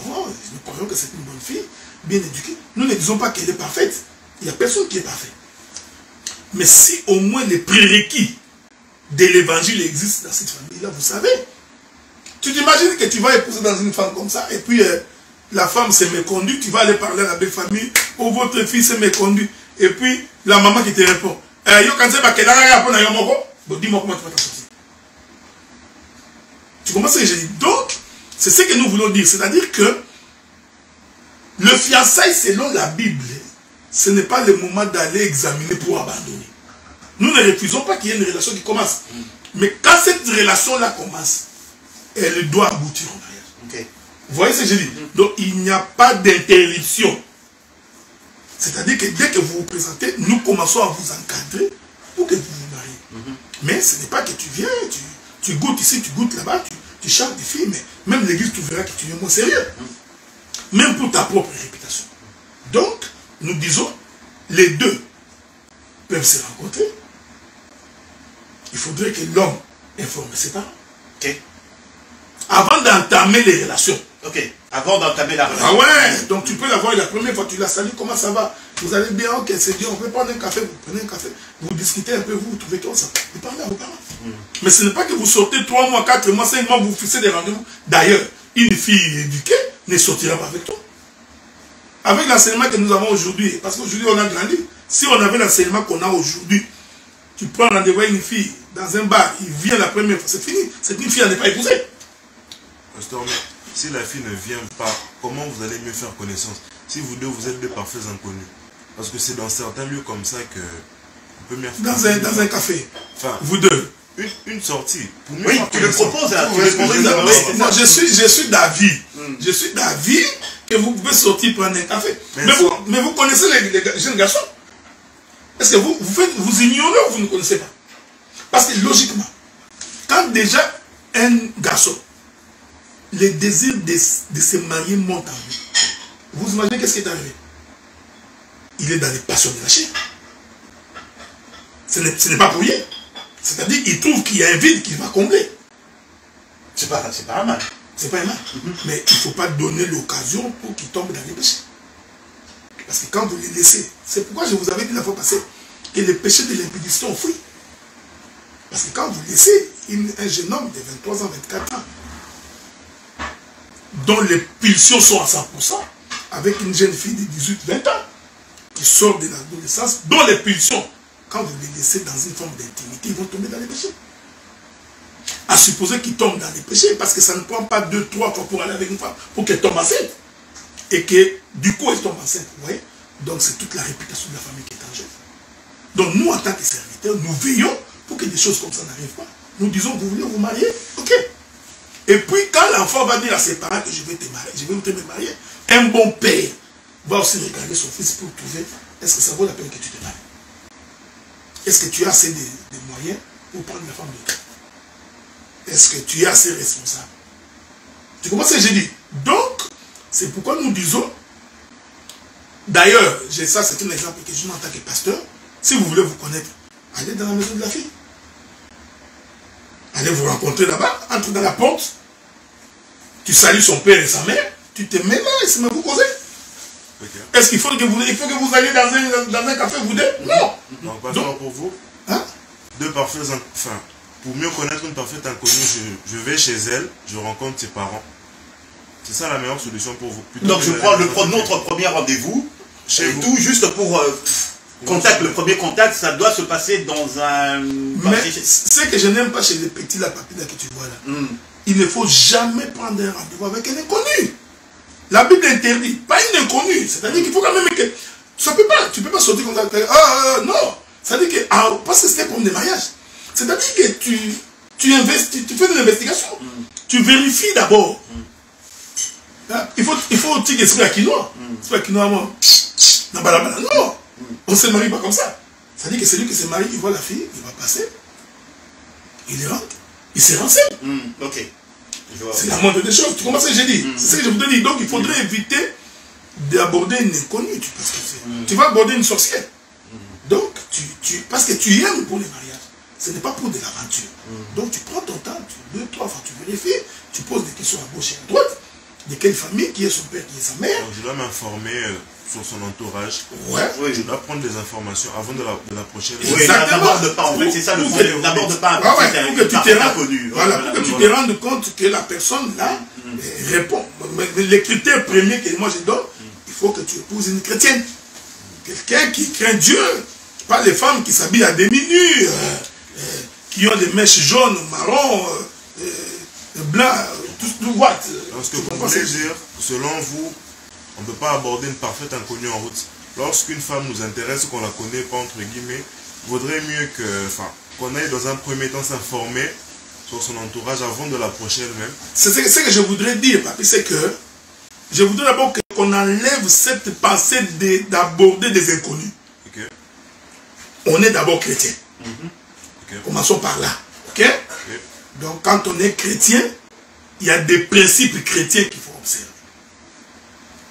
bon, nous croyons que c'est une bonne fille, bien éduquée. Nous ne disons pas qu'elle est parfaite. Il n'y a personne qui est parfait. Mais si au moins les prérequis de l'évangile existent dans cette famille-là, vous savez. Tu t'imagines que tu vas épouser dans une femme comme ça, et puis la femme s'est méconduite, tu vas aller parler à la belle famille, ou votre fille s'est méconduite, et puis la maman qui te répond, dis-moi comment tu vas t'en sortir. Tu comprends ce que j'ai dit? Donc, c'est ce que nous voulons dire, c'est-à-dire que le fiançailles selon la Bible, ce n'est pas le moment d'aller examiner pour abandonner. Nous ne refusons pas qu'il y ait une relation qui commence. Mais quand cette relation-là commence, elle doit aboutir au mariage. Okay. Vous voyez ce que je dis? Donc il n'y a pas d'interruption. C'est-à-dire que dès que vous vous présentez, nous commençons à vous encadrer pour que vous vous mariez. Mais ce n'est pas que tu viens, tu goûtes ici, tu goûtes là-bas, tu charges des filles, mais même l'église, tu verras que tu es moins sérieux. Même pour ta propre réputation. Donc, nous disons, les deux peuvent se rencontrer. Il faudrait que l'homme informe ses parents. Okay. Avant d'entamer les relations. Ok. Avant d'entamer la relation. Ah ouais. Donc tu peux l'avoir la première fois, tu la salues, comment ça va? Vous allez bien, ok, c'est bien, on peut prendre un café, vous prenez un café, vous discutez un peu, vous trouvez comment ça. Vous parlez à vos parents. Mais ce n'est pas que vous sortez 3 mois, 4 mois, 5 mois, vous fixez des rendez-vous. D'ailleurs, une fille éduquée ne sortira pas avec toi. Avec l'enseignement que nous avons aujourd'hui, parce qu'aujourd'hui on a grandi, si on avait l'enseignement qu'on a aujourd'hui, tu prends rendez-vous avec une fille dans un bar, il vient la première fois, c'est fini. C'est une fille à ne pas épouser. Pasteur, si la fille ne vient pas, comment vous allez mieux faire connaissance? Si vous deux, vous êtes deux parfaits inconnus. Parce que c'est dans certains lieux comme ça que on peut mieux faire. Dans un café. Enfin, vous deux. Une sortie. Pour oui, tu le proposes. Je suis d'avis. Je suis d'avis et vous pouvez sortir prendre un café. Mais vous connaissez les jeunes garçons? Est-ce que vous ignorez ou vous ne connaissez pas? Parce que logiquement, quand déjà un garçon, le désir de se marier monte en lui, vous imaginez qu'est-ce qui est arrivé? Il est dans les passions de la chair. Ce n'est pas pour rien. C'est-à-dire qu'il trouve qu'il y a un vide qu'il va combler. C'est pas un mal. C'est pas un mal. Mais il ne faut pas donner l'occasion pour qu'il tombe dans les péchés. Parce que quand vous les laissez, c'est pourquoi je vous avais dit la fois passée que les péchés de l'impudicité ont fui. Parce que quand vous laissez un jeune homme de 23 ans, 24 ans, dont les pulsions sont à 100%, avec une jeune fille de 18-20 ans, qui sort de l'adolescence, dont les pulsions, quand vous les laissez dans une forme d'intimité, ils vont tomber dans les péchés. À supposer qu'ils tombent dans les péchés, parce que ça ne prend pas 2-3 fois pour aller avec une femme, pour qu'elle tombe enceinte. Et que, du coup, elle tombe enceinte, vous voyez. Donc, c'est toute la réputation de la famille qui est en jeu. Donc, nous, en tant que serviteurs, nous veillons pour que des choses comme ça n'arrivent pas. Nous disons, vous voulez vous marier? Ok. Et puis, quand l'enfant va dire à ses parents que je vais te marier, je vais me marier, un bon père va aussi regarder son fils pour trouver, est-ce que ça vaut la peine que tu te maries? Est-ce que tu as assez de moyens pour prendre la femme de toi? Est-ce que tu es assez responsable? Tu comprends ce que j'ai dit? Donc, c'est pourquoi nous disons, d'ailleurs, ça c'est un exemple que je donne en tant que pasteur, si vous voulez vous connaître, allez dans la maison de la fille. Allez vous rencontrer là-bas, entre dans la porte, tu salues son père et sa mère, tu te mets là et c'est même vous causer. Okay. Est-ce qu'il faut que vous alliez dans un café, vous deux? Non. Donc, pasteur, pour vous, hein? Deux parfaits, enfin, pour mieux connaître une parfaite inconnue, je vais chez elle, je rencontre ses parents. C'est ça la meilleure solution pour vous. Plutôt donc je prends notre premier rendez-vous chez vous, juste pour le premier contact, ça doit se passer dans un... Mais ce que je n'aime pas chez les petits, la papille que tu vois là, il ne faut jamais prendre un rendez-vous avec un inconnu. La Bible interdit, pas une inconnue. C'est-à-dire qu'il faut quand même que... Ça peut pas, tu ne peux pas sortir comme ça. Non. C'est-à-dire que... parce que c'était comme des mariages. C'est-à-dire que tu investis, tu fais de l'investigation. Tu vérifies d'abord. Il faut tirer esprit à quinoa. C'est pas quinoa, moi. Non. On ne se marie pas comme ça. C'est-à-dire que celui qui se marie, il voit la fille, il va passer. Il rentre. Il se renseigne. Ok. C'est la moindre des choses. Tu comprends ce que j'ai dit? C'est ce que je voudrais dire. Donc il faudrait éviter d'aborder une inconnue. Parce que tu vas aborder une sorcière. Donc, parce que tu aimes pour les mariages. Ce n'est pas pour de l'aventure. Donc tu prends ton temps, 2-3 fois tu vérifies, tu poses des questions à gauche et à droite. De quelle famille, qui est son père, qui est sa mère. Donc, je dois m'informer sur son entourage. Ouais. Je dois prendre des informations avant de l'approcher. Oui, d'abord de pas, en fait, c'est ça le problème. D'abord de pas, pour que tu te rendes compte que la personne là répond. Mais les critères premiers que moi je donne, il faut que tu épouses une chrétienne. Quelqu'un qui craint Dieu. Pas les femmes qui s'habillent à demi-nues, qui ont des mèches jaunes, marron, blanc, tout what. Parce que vous voulez dire, selon vous, on ne peut pas aborder une parfaite inconnue en route. Lorsqu'une femme nous intéresse, qu'on la connaît pas, entre guillemets, il vaudrait mieux qu'on aille dans un premier temps s'informer sur son entourage avant de l'approcher elle-même. C'est ce que je voudrais dire, papi, c'est que je voudrais d'abord qu'on enlève cette pensée d'aborder des inconnus. Okay. On est d'abord chrétien. Okay. Commençons par là. Okay? Donc quand on est chrétien, il y a des principes chrétiens qu'il faut observer.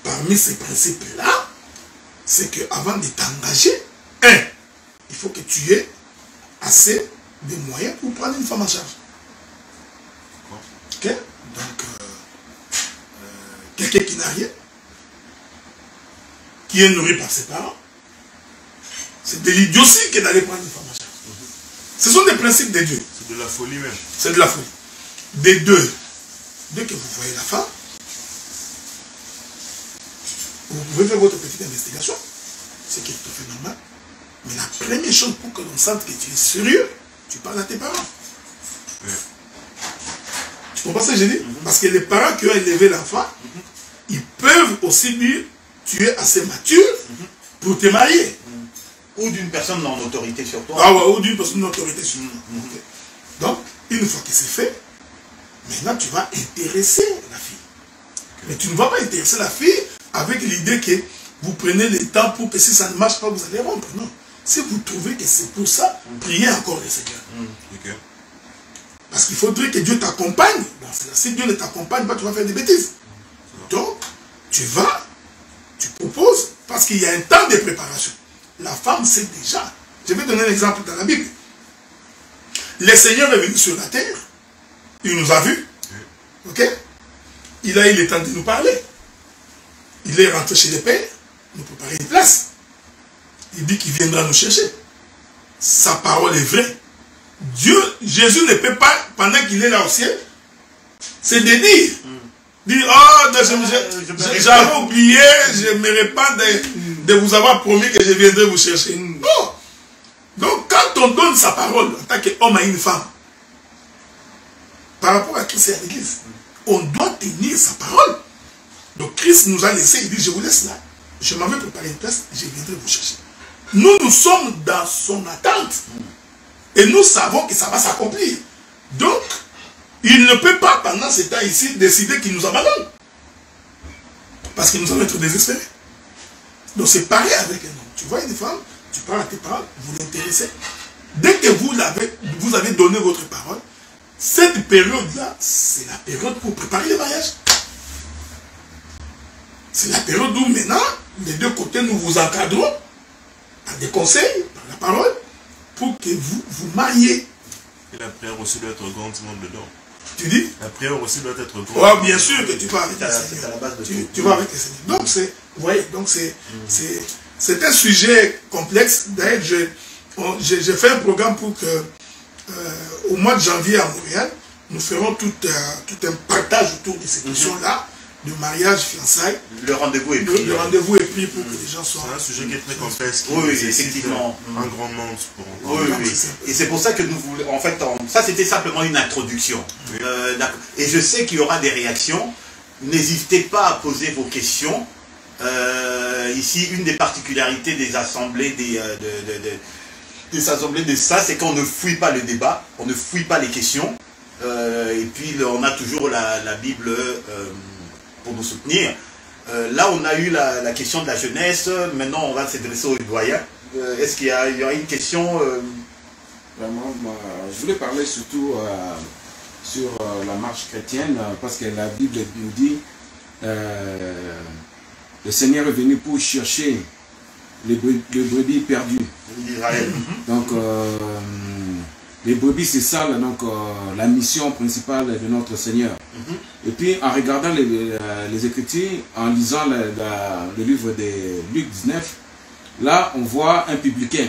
Parmi ces principes-là, c'est qu'avant de t'engager, il faut que tu aies assez de moyens pour prendre une femme en charge. Ok? Donc, quelqu'un qui n'a rien, qui est nourri par ses parents, c'est de l'idiotie que d'aller prendre une femme en charge. Ce sont des principes de Dieu. C'est de la folie même. C'est de la folie. Des deux. Dès que vous voyez la femme, vous pouvez faire votre petite investigation, ce qui est tout à fait normal. Mais la première chose pour que l'on sente que tu es sérieux, tu parles à tes parents. Tu comprends ce que j'ai dit? Parce que les parents qui ont élevé l'enfant, ils peuvent aussi dire, tu es assez mature pour te marier. Ou d'une personne en autorité sur toi. Ah ouais, ou d'une personne en autorité sur toi. Okay. Donc, une fois que c'est fait, maintenant tu vas intéresser la fille. Mais tu ne vas pas intéresser la fille avec l'idée que vous prenez le temps pour que si ça ne marche pas, vous allez rompre. Non. Si vous trouvez que c'est pour ça, priez encore le Seigneur. Okay. Parce qu'il faudrait que Dieu t'accompagne. Si Dieu ne t'accompagne pas, tu vas faire des bêtises. Donc, tu vas, tu proposes, parce qu'il y a un temps de préparation. La femme sait déjà. Je vais donner un exemple dans la Bible. Le Seigneur est venu sur la terre. Il nous a vus. Ok? Il a eu le temps de nous parler. Il est rentré chez les pères, nous préparer une place. Il dit qu'il viendra nous chercher. Sa parole est vraie. Dieu, Jésus ne peut pas, pendant qu'il est là au ciel, c'est de dire. Dire, oh, j'avais oublié, je me répands de vous avoir promis que je viendrai vous chercher. Non. Donc, quand on donne sa parole en tant qu'homme à une femme, par rapport à Christ et à l'Église, on doit tenir sa parole. Donc, Christ nous a laissé, il dit, je vous laisse là. Je m'en vais préparer une place, je viendrai vous chercher. Nous sommes dans son attente. Et nous savons que ça va s'accomplir. Donc, il ne peut pas, pendant ce temps ici, décider qu'il nous abandonne. Parce qu'il nous allons être désespérés. Donc, c'est pareil avec un homme. Tu vois une femme, tu parles à tes parents, vous l'intéressez. Dès que vous avez donné votre parole, cette période-là, c'est la période pour préparer le mariage. C'est la période où maintenant, les deux côtés, nous vous encadrons par des conseils, par la parole, pour que vous vous mariez. Et la prière aussi doit être grandement dedans. Tu dis? La prière aussi doit être grandement. Oh, bien sûr que tu vas avec le Seigneur. C'est à la base de tu vas avec le Seigneur. Donc, c'est, vous voyez, donc c'est un sujet complexe. D'ailleurs, j'ai fait un programme pour que, au mois de janvier à Montréal, nous ferons tout un partage autour de ces questions-là. Le mariage, fiançailles. Le rendez-vous est pris. Le rendez-vous est pris pour que les gens soient... C'est un sujet qui est très complexe. Oui, effectivement. Un grand monde pour... Oui. Et c'est pour ça que nous voulons... En fait, ça c'était simplement une introduction. Oui. Et je sais qu'il y aura des réactions. N'hésitez pas à poser vos questions. Ici, une des particularités des assemblées des assemblées de ça, c'est qu'on ne fouille pas le débat, on ne fouille pas les questions. Et puis, on a toujours la Bible... pour nous soutenir. Là, on a eu la question de la jeunesse. Maintenant, on va s'adresser aux doyens. Est-ce qu'il y aura une question Vraiment, je voulais parler surtout sur la marche chrétienne, parce que la Bible nous dit le Seigneur est venu pour chercher les brebis perdues. Israël. Donc, les brebis, c'est ça donc, la mission principale de notre Seigneur. Et puis, en regardant les Écritures, en lisant le livre de Luc 19, là, on voit un publicain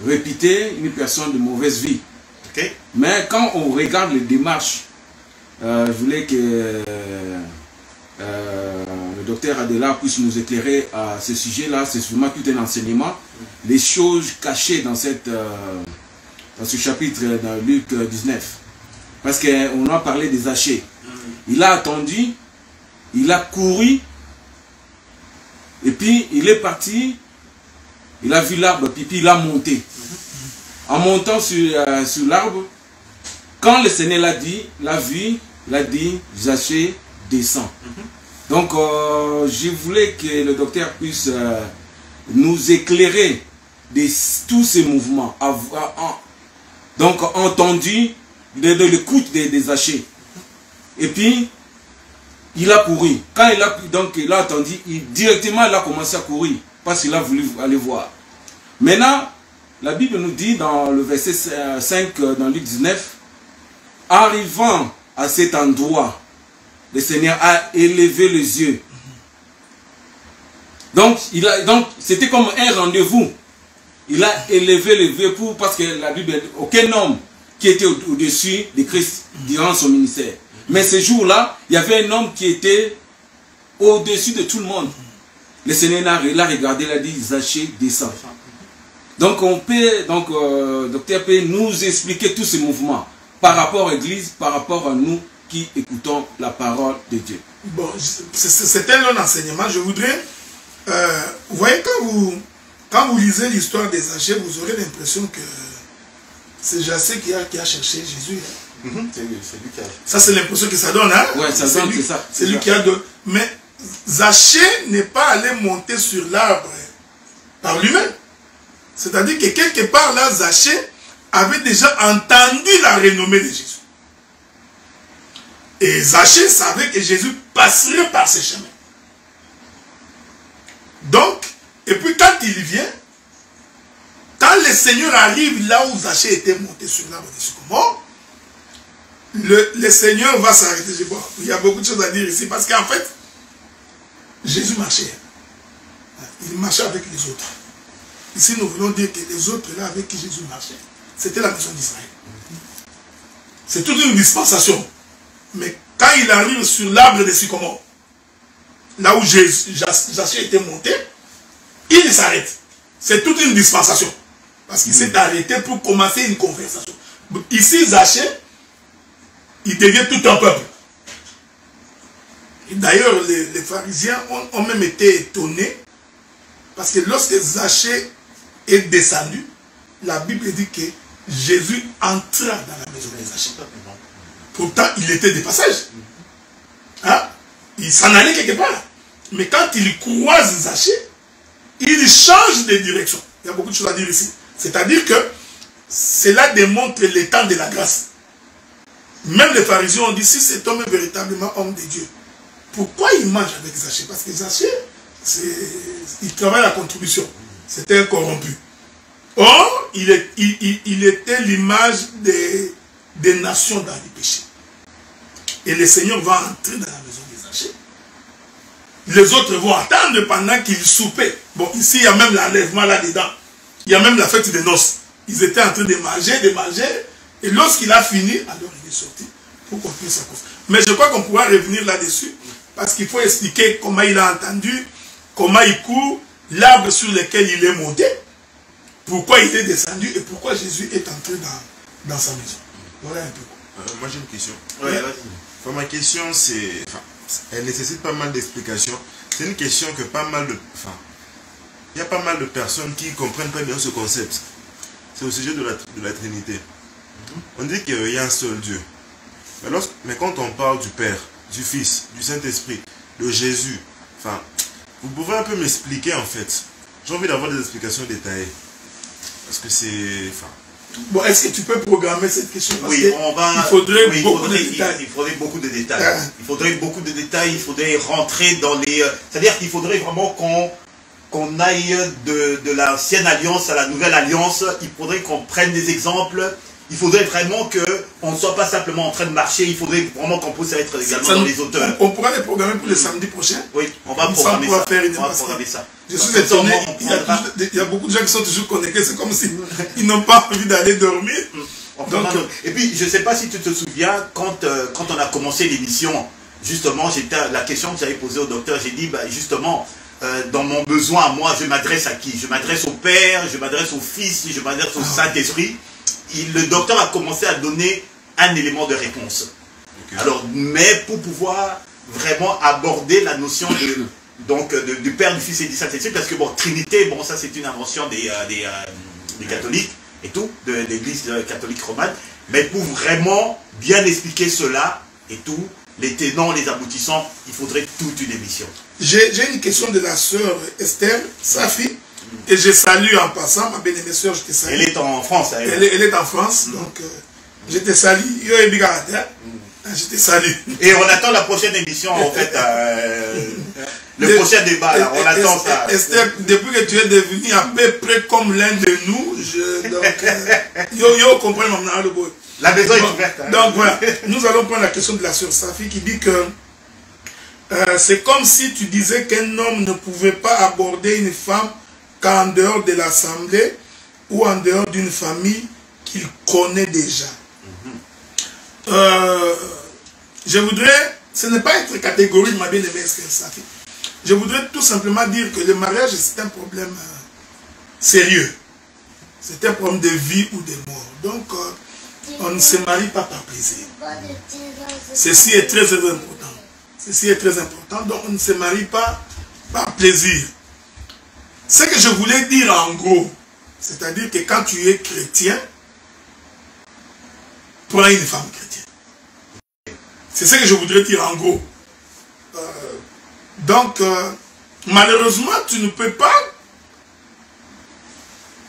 répéter une personne de mauvaise vie. Okay. Mais quand on regarde les démarches, je voulais que le docteur Adela puisse nous éclairer à ce sujet-là. C'est vraiment tout un enseignement. Les choses cachées dans ce chapitre dans Luc 19. Parce qu'on a parlé des Zachée. Il a attendu, il a couru, et puis il est parti, il a vu l'arbre, puis il a monté. En montant sur l'arbre, quand le Seigneur l'a vu, il a dit, Zachée, descends. Donc, je voulais que le docteur puisse nous éclairer de tous ces mouvements. Donc, entendu l'écoute des Zachée. Et puis, il a couru. Quand il a attendu, directement il a commencé à courir. Parce qu'il a voulu aller voir. Maintenant, la Bible nous dit dans le verset 5 dans Luc 19, arrivant à cet endroit, le Seigneur a élevé les yeux. Donc c'était comme un rendez-vous. Il a élevé les yeux parce que la Bible, aucun homme qui était au-dessus de Christ durant son ministère. Mais ce jour-là, il y avait un homme qui était au-dessus de tout le monde. Le Seigneur l'a regardé, il a dit, Zachée, descends. Donc, docteur peut nous expliquer tous ces mouvements par rapport à l'Église, par rapport à nous qui écoutons la parole de Dieu. Bon, c'est un long enseignement. Je voudrais, vous voyez, quand vous lisez l'histoire des Zachée, vous aurez l'impression que c'est Zachée qui a cherché Jésus. C'est lui qui a... Ça, c'est l'impression que ça donne, hein? Ouais, ça donne, c'est ça. C'est lui qui a donné. Mais Zachée n'est pas allé monter sur l'arbre par lui-même. C'est-à-dire que quelque part là, Zachée avait déjà entendu la renommée de Jésus. Et Zachée savait que Jésus passerait par ses chemins. Donc, et puis quand il vient, quand le Seigneur arrive là où Zachée était monté sur l'arbre de sycomore, le Seigneur va s'arrêter. Bon, il y a beaucoup de choses à dire ici, parce qu'en fait, Jésus marchait. Il marchait avec les autres. Ici, nous voulons dire que les autres là avec qui Jésus marchait, c'était la maison d'Israël. C'est toute une dispensation. Mais quand il arrive sur l'arbre de sycomore, là où Zachée était monté, il s'arrête. C'est toute une dispensation. Parce qu'il s'est arrêté pour commencer une conversation. Ici, Zachée, il devient tout un peuple. Et d'ailleurs, les pharisiens ont même été étonnés, parce que lorsque Zachée est descendu, la Bible dit que Jésus entra dans la maison de Zachée. Pourtant, il était de passage. Hein? Il s'en allait quelque part. Mais quand il croise Zachée, il change de direction. Il y a beaucoup de choses à dire ici. C'est-à-dire que cela démontre l'état de la grâce. Même les pharisiens ont dit, si cet homme est véritablement homme de Dieu, pourquoi il mange avec Zachée? Parce que Zachée, il travaille à la contribution. C'était un corrompu. Or, il était l'image des nations dans les péchés. Et le Seigneur va entrer dans la maison de Zachée. Les autres vont attendre pendant qu'il soupait. Bon, ici, il y a même l'enlèvement là-dedans. Il y a même la fête des noces. Ils étaient en train de manger. Et lorsqu'il a fini, alors il est sorti pour conclure sa course. Mais je crois qu'on pourra revenir là-dessus. Parce qu'il faut expliquer comment il a entendu, comment il court, l'arbre sur lequel il est monté, pourquoi il est descendu et pourquoi Jésus est entré dans sa maison. Voilà un peu. Moi j'ai une question. Ouais, vas-y. Enfin, ma question, c'est... Enfin, elle nécessite pas mal d'explications. C'est une question que pas mal de... Enfin, il y a pas mal de personnes qui ne comprennent pas bien ce concept. C'est au sujet de la Trinité. On dit qu'il y a un seul Dieu. Mais quand on parle du Père, du Fils, du Saint-Esprit, de Jésus, enfin, vous pouvez un peu m'expliquer en fait. J'ai envie d'avoir des explications détaillées. Parce que c'est... Enfin, bon, est-ce que tu peux programmer cette question? Parce oui, on va... Il faudrait beaucoup de détails. Il faudrait beaucoup de détails. Il faudrait beaucoup de détails. Il faudrait rentrer dans les... C'est-à-dire qu'il faudrait vraiment qu'on aille de l'ancienne alliance à la nouvelle alliance. Il faudrait qu'on prenne des exemples. Il faudrait vraiment qu'on ne soit pas simplement en train de marcher. Il faudrait vraiment qu'on puisse être également dans les auteurs. On pourra les programmer pour le samedi prochain. Oui, on va programmer ça. On va programmer ça. Je suis étonné. Il y a beaucoup de gens qui sont toujours connectés. C'est comme s'ils n'ont pas envie d'aller dormir. Donc, et puis, je ne sais pas si tu te souviens, quand on a commencé l'émission, justement, la question que j'avais posée au docteur, j'ai dit, bah, justement, dans mon besoin à moi, je m'adresse à qui? Je m'adresse au Père, je m'adresse au Fils, je m'adresse au Saint-Esprit. Le docteur a commencé à donner un élément de réponse. Okay. Alors, mais pour pouvoir vraiment aborder la notion du Père, du Fils et du Saint-Esprit, parce que bon, Trinité, bon, ça c'est une invention des catholiques et tout, de l'Église catholique romane, mais pour vraiment bien expliquer cela et tout, les tenants, les aboutissants, il faudrait toute une émission. J'ai une question de la sœur Esther, sa fille, que je salue en passant, ma bien-aimée sœur, je te salue. Elle est en France. Elle est en France, donc je te salue. Je te salue. Et on attend la prochaine émission, en fait, le prochain débat, là, on attend ça. Esther, depuis que tu es devenu à peu près comme l'un de nous, comprends maintenant le beau. La maison est ouverte. Hein. Donc voilà, nous allons prendre la question de la sœur Safi qui dit que c'est comme si tu disais qu'un homme ne pouvait pas aborder une femme qu'en dehors de l'assemblée ou en dehors d'une famille qu'il connaît déjà. Je voudrais, ce n'est pas être catégorique, ma bien-aimée Esther Safi. Je voudrais tout simplement dire que le mariage, c'est un problème sérieux. C'est un problème de vie ou de mort. Donc, on ne se marie pas par plaisir. Ceci est très important. Ceci est très important. Donc, on ne se marie pas par plaisir. Ce que je voulais dire en gros, c'est-à-dire que quand tu es chrétien, prends une femme chrétienne. C'est ce que je voudrais dire en gros. Donc, malheureusement, tu ne peux pas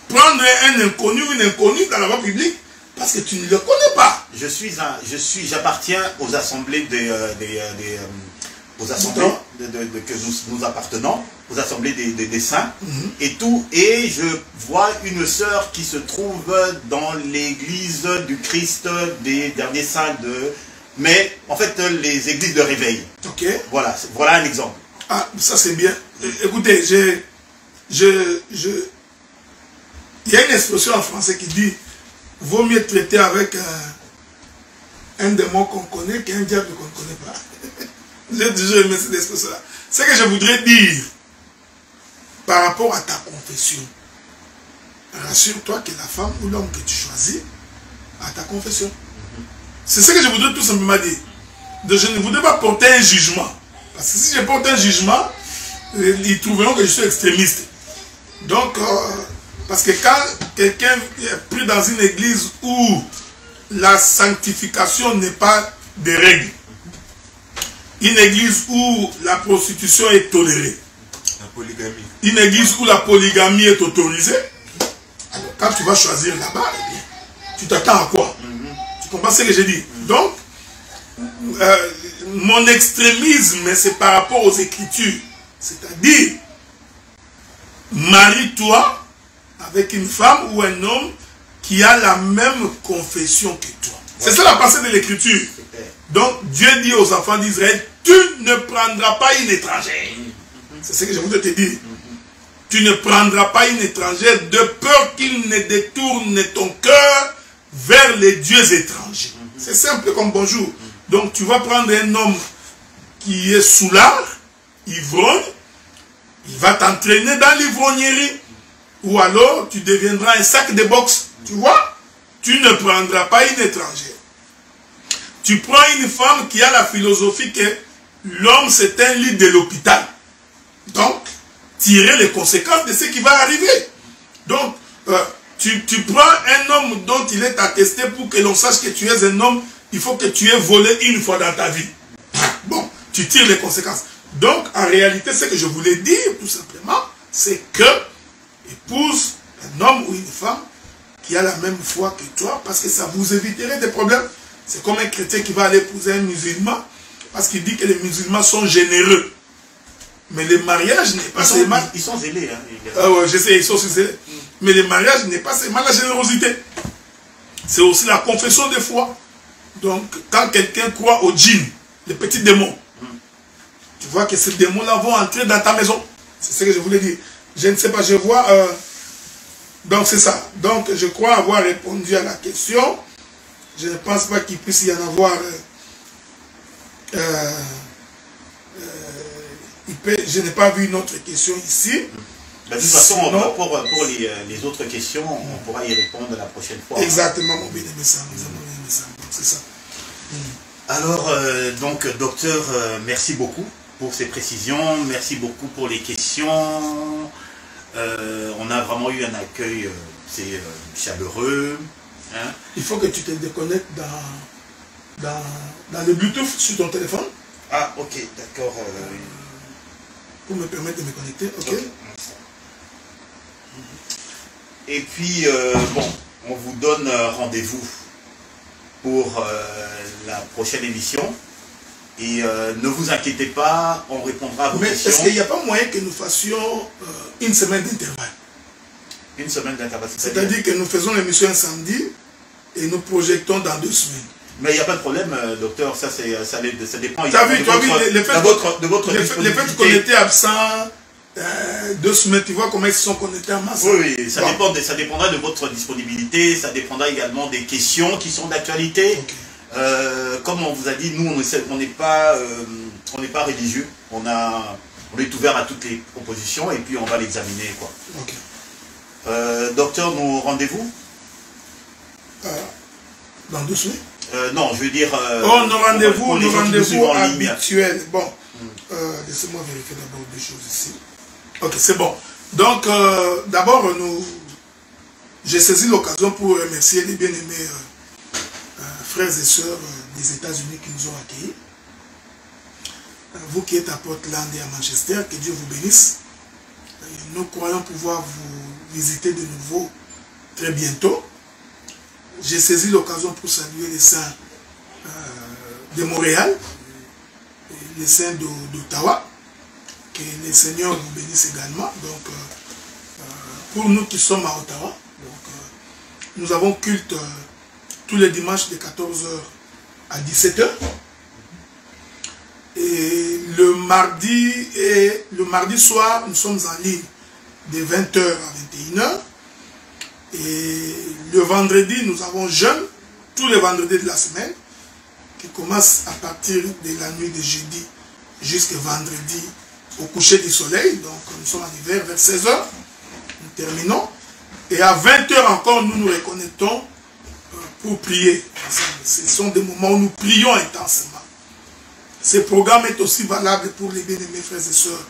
prendre un inconnu ou une inconnue dans la voie publique parce que tu ne le connais pas. J'appartiens aux assemblées aux assemblées que nous appartenons, aux assemblées des saints et tout, et je vois une sœur qui se trouve dans l'église du Christ des derniers saints mais en fait les églises de réveil. Ok. Voilà un exemple. Ah, ça c'est bien. Écoutez, il y a une expression en français qui dit vaut mieux traiter avec un démon qu'on connaît qu'un diable qu'on ne connaît pas. J'ai toujours aimé cette expression-là. Ce que je voudrais dire par rapport à ta confession, rassure-toi que la femme ou l'homme que tu choisis a ta confession. C'est ce que je voudrais tout simplement dire. Donc, je ne voudrais pas porter un jugement. Parce que si je porte un jugement, ils trouveront que je suis extrémiste. Donc, parce que quand quelqu'un est pris dans une église où la sanctification n'est pas des règles, une église où la prostitution est tolérée, la polygamie, une église où la polygamie est autorisée, alors quand tu vas choisir là-bas, eh bien, tu t'attends à quoi? Tu comprends ce que j'ai dit? Donc, mon extrémisme, c'est par rapport aux Écritures. C'est-à-dire, marie-toi avec une femme ou un homme qui a la même confession que toi. C'est ça la pensée de l'Écriture. Donc, Dieu dit aux enfants d'Israël, tu ne prendras pas une étrangère. C'est ce que je voudrais te dire. Tu ne prendras pas une étrangère de peur qu'il ne détourne ton cœur vers les dieux étrangers. C'est simple comme bonjour. Donc, tu vas prendre un homme qui est soulard, ivrogne, il va t'entraîner dans l'ivrognerie. Ou alors, tu deviendras un sac de boxe. Tu vois? Tu ne prendras pas une étrangère. Tu prends une femme qui a la philosophie que l'homme c'est un lit de l'hôpital. Donc, tirer les conséquences de ce qui va arriver. Donc, tu prends un homme dont il est attesté pour que l'on sache que tu es un homme, il faut que tu aies volé une fois dans ta vie. Bon, tu tires les conséquences. Donc, en réalité, ce que je voulais dire, tout simplement, c'est que épouse un homme ou une femme qui a la même foi que toi, parce que ça vous éviterait des problèmes. C'est comme un chrétien qui va aller épouser un musulman, parce qu'il dit que les musulmans sont généreux. Mais le mariage n'est pas seulement... Ils sont zélés. Ouais, je sais, ils sont zélés. Mais le mariage n'est pas seulement la générosité. C'est aussi la confession de foi. Donc, quand quelqu'un croit au djinn, les petits démons, tu vois que ces démons-là vont entrer dans ta maison. C'est ce que je voulais dire. Je ne sais pas, je vois... donc, c'est ça. Donc, je crois avoir répondu à la question. Je ne pense pas qu'il puisse y en avoir... je n'ai pas vu une autre question ici. De toute façon, pour les autres questions, on pourra y répondre la prochaine fois. Exactement, mon bien-aimé Sam. C'est ça. Alors, donc, docteur, merci beaucoup pour ces précisions. Merci beaucoup pour les questions. On a vraiment eu un accueil chaleureux. Hein? Il faut que tu te déconnectes dans le Bluetooth sur ton téléphone. Ah, ok, d'accord. Pour me permettre de me connecter, ok. Et puis, bon, on vous donne rendez-vous pour la prochaine émission. Et ne vous inquiétez pas, on répondra à vos questions. Est-ce qu'il n'y a pas moyen que nous fassions une semaine d'intervalle? Une semaine d'intervalle. C'est-à-dire que nous faisons l'émission un samedi et nous projetons dans 2 semaines. Mais il n'y a pas de problème, docteur, ça dépend. Tu as vu, de votre le fait qu'on était absent 2 semaines, tu vois comment ils se sont connectés en masse. Oui, ça dépendra de votre disponibilité, ça dépendra également des questions qui sont d'actualité. Okay. Comme on vous a dit, nous, on n'est pas religieux, on est ouvert à toutes les propositions et puis on va l'examiner, quoi. Okay. Docteur, nos rendez-vous dans 2 semaines. Non, je veux dire... nos rendez-vous habituels. Bon, laissez-moi vérifier d'abord 2 choses ici. Ok, c'est bon. Donc, d'abord, j'ai saisi l'occasion pour remercier les bien-aimés frères et sœurs des États-Unis qui nous ont accueillis. vous qui êtes à Portland et à Manchester, que Dieu vous bénisse. Nous croyons pouvoir vous visiter de nouveau très bientôt. J'ai saisi l'occasion pour saluer les saints de Montréal, et les saints d'Ottawa. Que les seigneurs vous bénissent également. Donc, pour nous qui sommes à Ottawa, donc, nous avons culte tous les dimanches de 14h à 17h. Et le mardi soir, nous sommes en ligne de 20h à 21h. Et le vendredi, nous avons jeûne, tous les vendredis de la semaine, qui commence à partir de la nuit de jeudi jusqu'à vendredi au coucher du soleil. Donc nous sommes en hiver vers 16h, nous terminons. Et à 20h encore, nous nous reconnectons pour prier. Ce sont des moments où nous prions intensément. Ce programme est aussi valable pour les bien-aimés frères et sœurs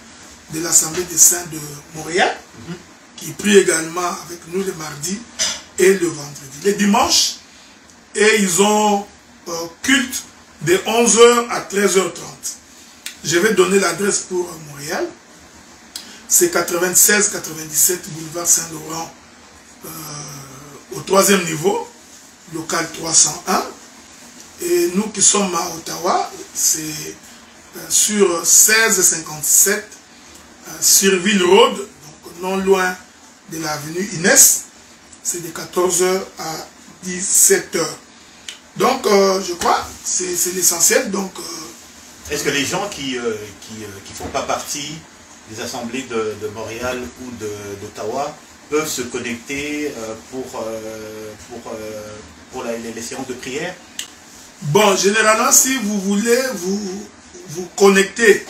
de l'Assemblée des Saints de Montréal, qui prient également avec nous le mardi et le vendredi. Les dimanches, et ils ont culte de 11h à 13h30. Je vais donner l'adresse pour Montréal. C'est 96-97 boulevard Saint-Laurent, au 3e niveau, local 301. Et nous qui sommes à Ottawa, c'est sur 1657 Surville Road, donc non loin de l'avenue Inès. C'est de 14h à 17h. Donc, je crois, c'est l'essentiel. Donc, est-ce que les gens qui font pas partie des assemblées de Montréal ou d'Ottawa peuvent se connecter pour les séances de prière? Bon, généralement, si vous voulez vous connecter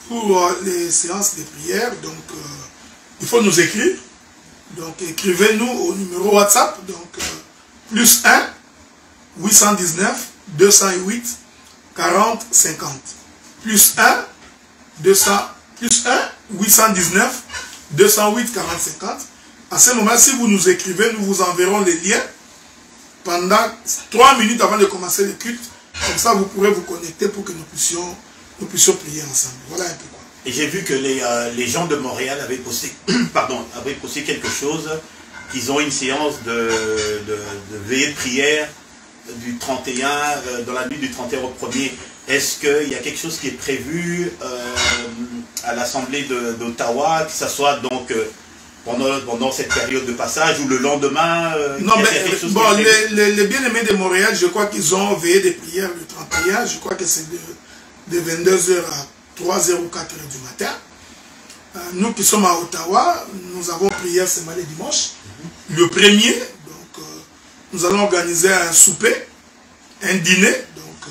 pour les séances de prière, donc il faut nous écrire. Donc écrivez-nous au numéro WhatsApp, donc plus 1 819 208 40 50. Plus 1 819 208 40 50. À ce moment, si vous nous écrivez, nous vous enverrons les liens pendant 3 minutes avant de commencer le culte. Comme ça, vous pourrez vous connecter pour que nous puissions prier ensemble. Voilà un peu quoi. Et j'ai vu que les gens de Montréal avaient posté, avaient posté quelque chose, qu'ils ont une séance de veillée de prière du 31, dans la nuit du 31 au 1er. Est-ce qu'il y a quelque chose qui est prévu à l'Assemblée d'Ottawa, que ce soit donc pendant cette période de passage ou le lendemain? Non, mais bon, les bien-aimés de Montréal, je crois qu'ils ont veillé des prières le 31, je crois que c'est de 22h à 3h ou 4h du matin. Nous qui sommes à Ottawa, nous avons prié ce mardi dimanche, le 1er, donc nous allons organiser un souper, un dîner, donc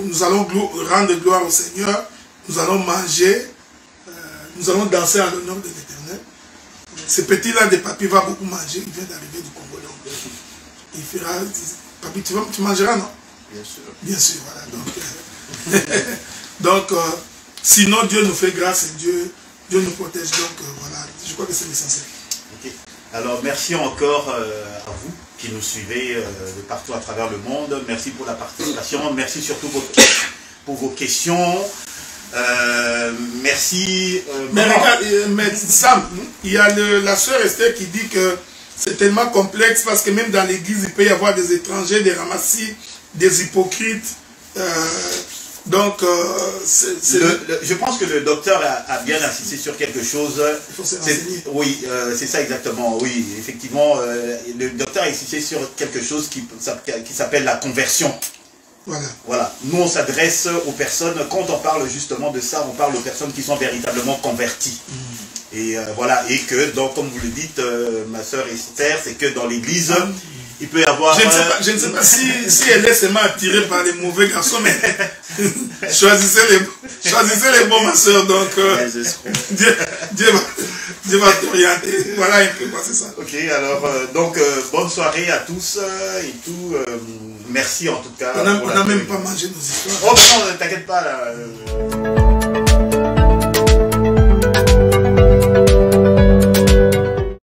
nous allons rendre gloire au Seigneur, nous allons manger, nous allons danser à l'honneur de l'Éternel. Ce petit-là de papy va beaucoup manger, il vient d'arriver du Congo. Donc, il fera, papy, tu mangeras, non? Bien sûr. Bien sûr, voilà. Donc, sinon Dieu nous fait grâce et Dieu nous protège. Donc, voilà, je crois que c'est l'essentiel. Okay. Alors, merci encore à vous qui nous suivez de partout à travers le monde. Merci pour la participation. Merci surtout pour vos questions. Merci. Mais regarde, mais Sam, il y a la sœur Esther qui dit que c'est tellement complexe parce que même dans l'église, il peut y avoir des étrangers, des ramassis, des hypocrites. Donc, je pense que le docteur a bien insisté sur quelque chose. Il faut se renseigner. Oui, c'est ça exactement. Oui, effectivement, le docteur a insisté sur quelque chose qui s'appelle la conversion. Voilà. Nous, on s'adresse aux personnes, quand on parle justement de ça, on parle aux personnes qui sont véritablement converties. Et voilà, et que, donc, comme vous le dites, ma soeur Esther, c'est que dans l'église, il peut y avoir... Je ne sais pas si elle est seulement attirée par les mauvais garçons, mais choisissez les bons, ma soeur. Donc, Dieu va t'orienter. Voilà un peu quoi, c'est ça. Ok, alors, donc, bonne soirée à tous et tout. Merci en tout cas. On n'a même pas mangé nos histoires. Oh non, t'inquiète pas là.